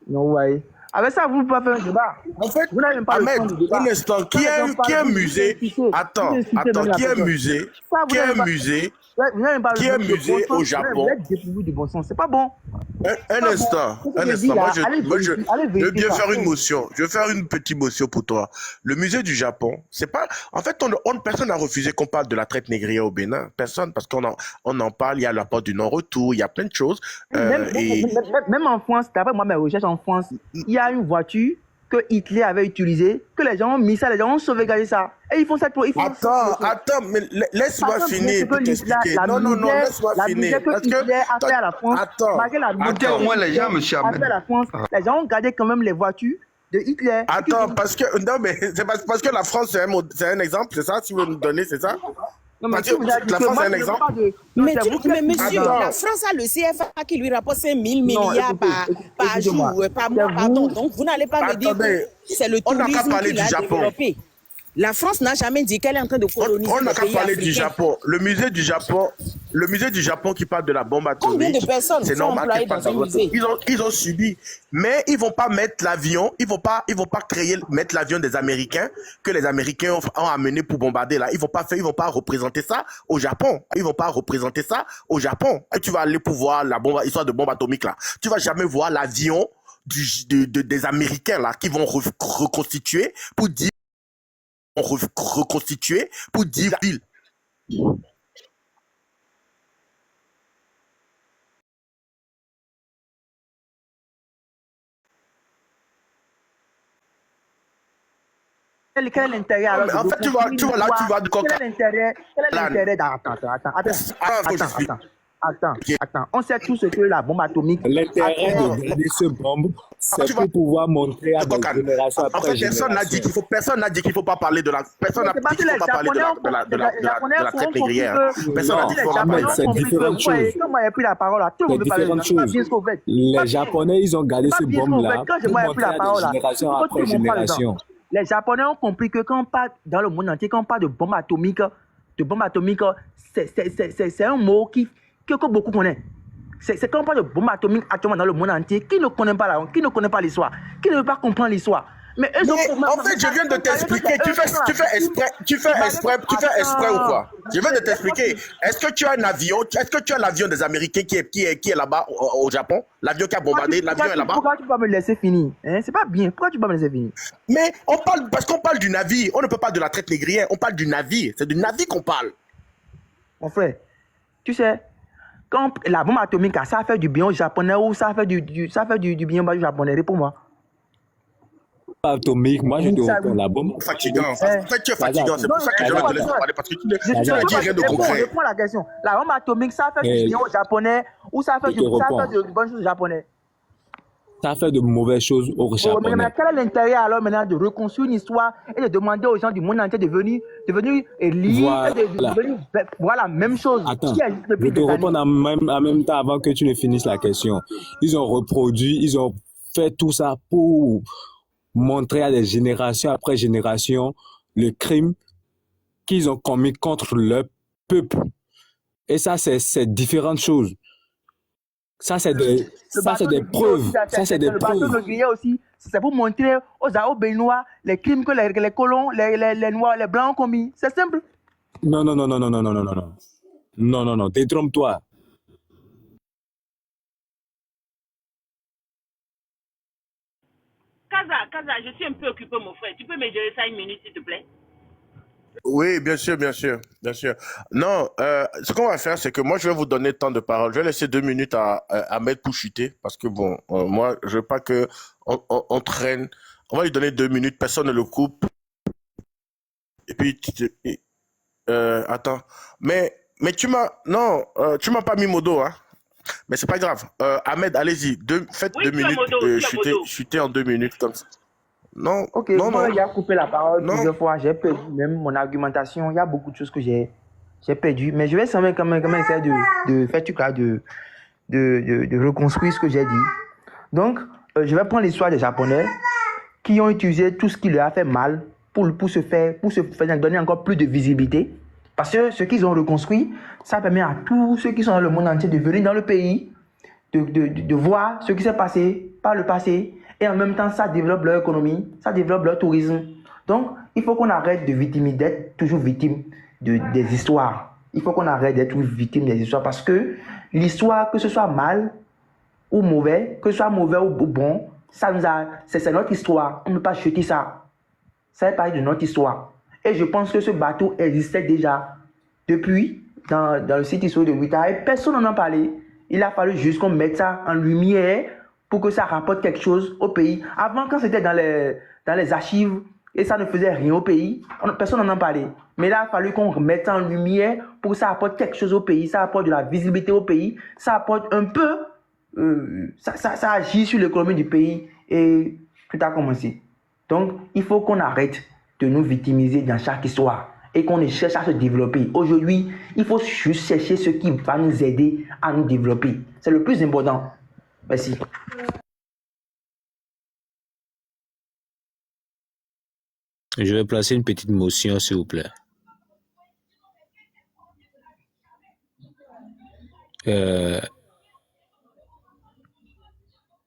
[SPEAKER 7] Non, ouais. Avec ça, vous ne pouvez pas faire un débat.
[SPEAKER 2] En fait,
[SPEAKER 7] Vous n'avez même pas le
[SPEAKER 2] Ahmed,
[SPEAKER 7] temps de débat.
[SPEAKER 2] un instant, qui est un musée? Attends, qui est un musée? Qui est un musée?
[SPEAKER 7] Vous n'avez même pas
[SPEAKER 2] Qui
[SPEAKER 7] le
[SPEAKER 2] est
[SPEAKER 7] bon
[SPEAKER 2] musée
[SPEAKER 7] sens.
[SPEAKER 2] au Japon?
[SPEAKER 7] Vous êtes dépourvu du bon sens. C'est pas bon.
[SPEAKER 2] Un instant. Moi, je veux bien faire une motion. Je vais faire une petite motion pour toi. Le musée du Japon, c'est pas. En fait, personne n'a refusé qu'on parle de la traite négrière au Bénin. Personne, parce qu'on en parle. Il y a la porte du non-retour. Il y a plein de choses.
[SPEAKER 7] Même en France, d'après moi, mes recherches en France, il y a une voiture que Hitler avait utilisée, que les gens ont mis ça, les gens ont sauvegardé ça. Et ils font ça pour.
[SPEAKER 2] Attends, mais laisse-moi finir pour t'expliquer. Non, laisse-moi finir.
[SPEAKER 7] Parce que Hitler a fait à la France, malgré la
[SPEAKER 4] Attends, moi, les gens, monsieur Ahmed.
[SPEAKER 7] à la France, les gens ont gardé quand même les voitures de Hitler.
[SPEAKER 2] Attends, parce que. Non, mais c'est parce que la France, c'est un exemple, c'est ça? Si vous nous donnez, c'est ça?
[SPEAKER 7] Non, mais
[SPEAKER 2] Parce que la France, c'est un exemple.
[SPEAKER 3] Mais monsieur, la France a le CFA qui lui rapporte 5 000 milliards par jour, par mois, pardon. Donc, vous n'allez pas me dire que c'est le tourisme qui l'a développé. La France n'a jamais dit qu'elle est en train de coloniser
[SPEAKER 2] On n'a
[SPEAKER 3] les
[SPEAKER 2] qu'à
[SPEAKER 3] pays
[SPEAKER 2] parler du
[SPEAKER 3] africains.
[SPEAKER 2] Japon. Le musée du Japon qui parle de la bombe atomique.
[SPEAKER 3] Combien de personnes
[SPEAKER 2] c'est
[SPEAKER 3] sont
[SPEAKER 2] normal
[SPEAKER 3] employées
[SPEAKER 2] qu'elle
[SPEAKER 3] dans un
[SPEAKER 2] parle
[SPEAKER 3] musée?
[SPEAKER 2] Ils ont subi. Mais ils vont pas mettre l'avion, ils vont pas mettre l'avion des Américains que les Américains ont amené pour bombarder là. Ils vont pas représenter ça au Japon. Ils vont pas représenter ça au Japon. Et tu vas aller pour voir l'histoire de bombe atomique là. Tu vas jamais voir l'avion des Américains là qui vont reconstituer pour dire ville.
[SPEAKER 7] Quel est l'intérêt alors?
[SPEAKER 2] En fait, tu vois de quoi.
[SPEAKER 7] Quel est l'intérêt Attends. On sait tous ce que la bombe atomique.
[SPEAKER 6] L'intérêt de garder ce bombe, c'est pour pouvoir montrer à des générations
[SPEAKER 2] En
[SPEAKER 6] après
[SPEAKER 2] fait, personne n'a dit qu'il faut pas parler de la. Personne n'a dit qu'il faut pas parler de la traite négrière. Personne n'a dit qu'il faut pas parler.
[SPEAKER 6] C'est différentes choses.
[SPEAKER 7] Quand moi j'ai pris la parole là, tout le monde veut parler de ça.
[SPEAKER 6] Les Japonais, ils ont gardé ce bombe-là
[SPEAKER 7] Quand
[SPEAKER 6] pour
[SPEAKER 7] moi j'ai pris
[SPEAKER 6] montrer
[SPEAKER 7] la
[SPEAKER 6] à
[SPEAKER 7] parole
[SPEAKER 6] des
[SPEAKER 7] là,
[SPEAKER 6] générations
[SPEAKER 7] tout
[SPEAKER 6] après
[SPEAKER 7] le monde parle
[SPEAKER 6] génération.
[SPEAKER 7] dedans. Les Japonais ont compris que quand on parle dans le monde entier, quand on parle de bombe atomique, c'est un mot que beaucoup connaissent. C'est quand on parle de bombe atomique actuellement dans le monde entier, qui ne connaît pas qui ne connaît pas l'histoire, qui ne veut pas comprendre l'histoire. Mais en
[SPEAKER 2] fait, je viens de t'expliquer. Tu fais exprès ou quoi? Je viens de t'expliquer. Est-ce que tu as un avion? Est-ce que tu as l'avion des Américains qui est là-bas au Japon? L'avion qui a bombardé, l'avion est là-bas?
[SPEAKER 7] Pourquoi tu peux pas me laisser finir? C'est pas bien. Pourquoi tu peux pas me laisser finir?
[SPEAKER 2] Mais parce qu'on parle du navire. On ne peut pas de la traite négrière. On parle du navire. C'est du navire qu'on parle.
[SPEAKER 7] Mon frère, tu sais, quand la bombe atomique, ça fait du bien aux Japonais ou ça fait du bien aux Japonais? Réponds-moi.
[SPEAKER 6] Atomique, moi je te réponds la bombe.
[SPEAKER 2] Fatigant. En fait, tu es fatigant. C'est pour ça que je vais te laisser parler parce que tu ne dis rien de concret.
[SPEAKER 7] Réponds à la question. La bombe atomique, ça fait du bien aux Japonais ou ça fait de bonnes choses aux Japonais?
[SPEAKER 6] Ça fait de mauvaises choses aux Japonais.
[SPEAKER 7] Mais quel est l'intérêt alors maintenant de reconstruire une histoire et de demander aux gens du monde entier de venir lire et de venir voir la même chose?
[SPEAKER 6] Attends, je te réponds en même temps avant que tu ne finisses la question. Ils ont reproduit, ils ont fait tout ça pour montrer à des générations après génération le crime qu'ils ont commis contre leur peuple. Et ça, c'est différentes choses. Ça, c'est
[SPEAKER 7] Le
[SPEAKER 6] des
[SPEAKER 7] bateau de Guinée
[SPEAKER 6] preuves.
[SPEAKER 7] aussi,
[SPEAKER 6] Ça, c'est des
[SPEAKER 7] le bateau
[SPEAKER 6] preuves.
[SPEAKER 7] de Guinée aussi, c'est pour montrer aux Béninois les crimes que les colons, les Noirs, les Blancs ont commis. C'est simple.
[SPEAKER 6] Non, non, non, non, non, non, non, non, non, non. Non, non, non, détrompe-toi.
[SPEAKER 11] Kaza, je suis un peu occupé, mon frère. Tu peux me gérer ça une minute, s'il te plaît?
[SPEAKER 2] Oui, bien sûr, bien sûr, bien sûr. Non, ce qu'on va faire, c'est que moi, je vais vous donner le temps de parole. Je vais laisser 2 minutes à Ahmed pour chuter, parce que bon, moi, je veux pas que on traîne. On va lui donner 2 minutes, personne ne le coupe. Et puis, attends. Mais tu m'as pas mis modo, hein. Mais c'est pas grave. Ahmed, allez-y. Faites
[SPEAKER 11] Oui,
[SPEAKER 2] 2 minutes,
[SPEAKER 11] tu as modo.
[SPEAKER 2] chuter en 2 minutes comme ça. Non,
[SPEAKER 7] Ok,
[SPEAKER 2] non,
[SPEAKER 7] moi,
[SPEAKER 2] non,
[SPEAKER 7] il a coupé la parole
[SPEAKER 2] non.
[SPEAKER 7] plusieurs fois. J'ai perdu même mon argumentation. Il y a beaucoup de choses que j'ai perdu. Mais je vais quand même essayer de faire tout cas, de reconstruire ce que j'ai dit. Donc, je vais prendre l'histoire des Japonais qui ont utilisé tout ce qui leur a fait mal pour se faire donner encore plus de visibilité. Parce que ce qu'ils ont reconstruit, ça permet à tous ceux qui sont dans le monde entier de venir dans le pays, de voir ce qui s'est passé par le passé. Et en même temps, ça développe leur économie, ça développe leur tourisme. Donc, il faut qu'on arrête d'être toujours victime des histoires. Il faut qu'on arrête d'être victime des histoires parce que l'histoire, que ce soit mal ou mauvais, que ce soit mauvais ou bon, c'est notre histoire. On ne peut pas jeter ça. Ça fait partie de notre histoire. Et je pense que ce bateau existait déjà depuis dans le site historique de Ouittara et personne n'en a parlé. Il a fallu juste qu'on mette ça en lumière pour que ça rapporte quelque chose au pays. Avant, quand c'était dans les archives et ça ne faisait rien au pays, personne n'en a parlé. Mais là, il a fallu qu'on remette ça en lumière pour que ça apporte quelque chose au pays, ça apporte de la visibilité au pays, ça apporte un peu, ça agit sur l'économie du pays et tout a commencé. Donc, il faut qu'on arrête de nous victimiser dans chaque histoire et qu'on cherche à se développer. Aujourd'hui, il faut juste chercher ce qui va nous aider à nous développer. C'est le plus important. Merci.
[SPEAKER 6] Je vais placer une petite motion, s'il vous plaît.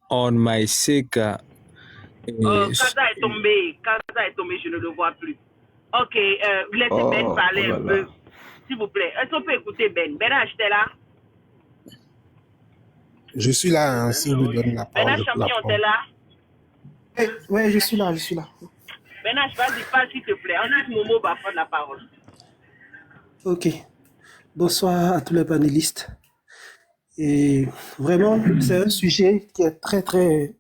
[SPEAKER 6] On my seka.
[SPEAKER 11] Kaza est tombé, je ne le vois plus. Ok, laissez Ben parler un peu, s'il vous plaît. Est-ce qu'on peut écouter Ben? Ben H, t'es là?
[SPEAKER 9] Je suis là, hein, si vous donne la
[SPEAKER 11] Ben
[SPEAKER 9] parole.
[SPEAKER 11] H, champion, t'es là?
[SPEAKER 10] Ouais, je suis là.
[SPEAKER 11] Ben H, vas-y, parle s'il te plaît. Ensuite, Momo va prendre la parole.
[SPEAKER 10] Ok. Bonsoir à tous les panélistes. Et vraiment, c'est un sujet qui est très, très...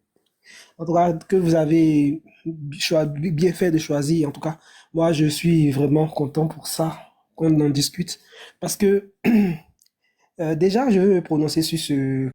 [SPEAKER 10] En tout cas, que vous avez bien fait de choisir. En tout cas, moi, je suis vraiment content pour ça, qu'on en discute. Parce que, déjà, je veux me prononcer sur ce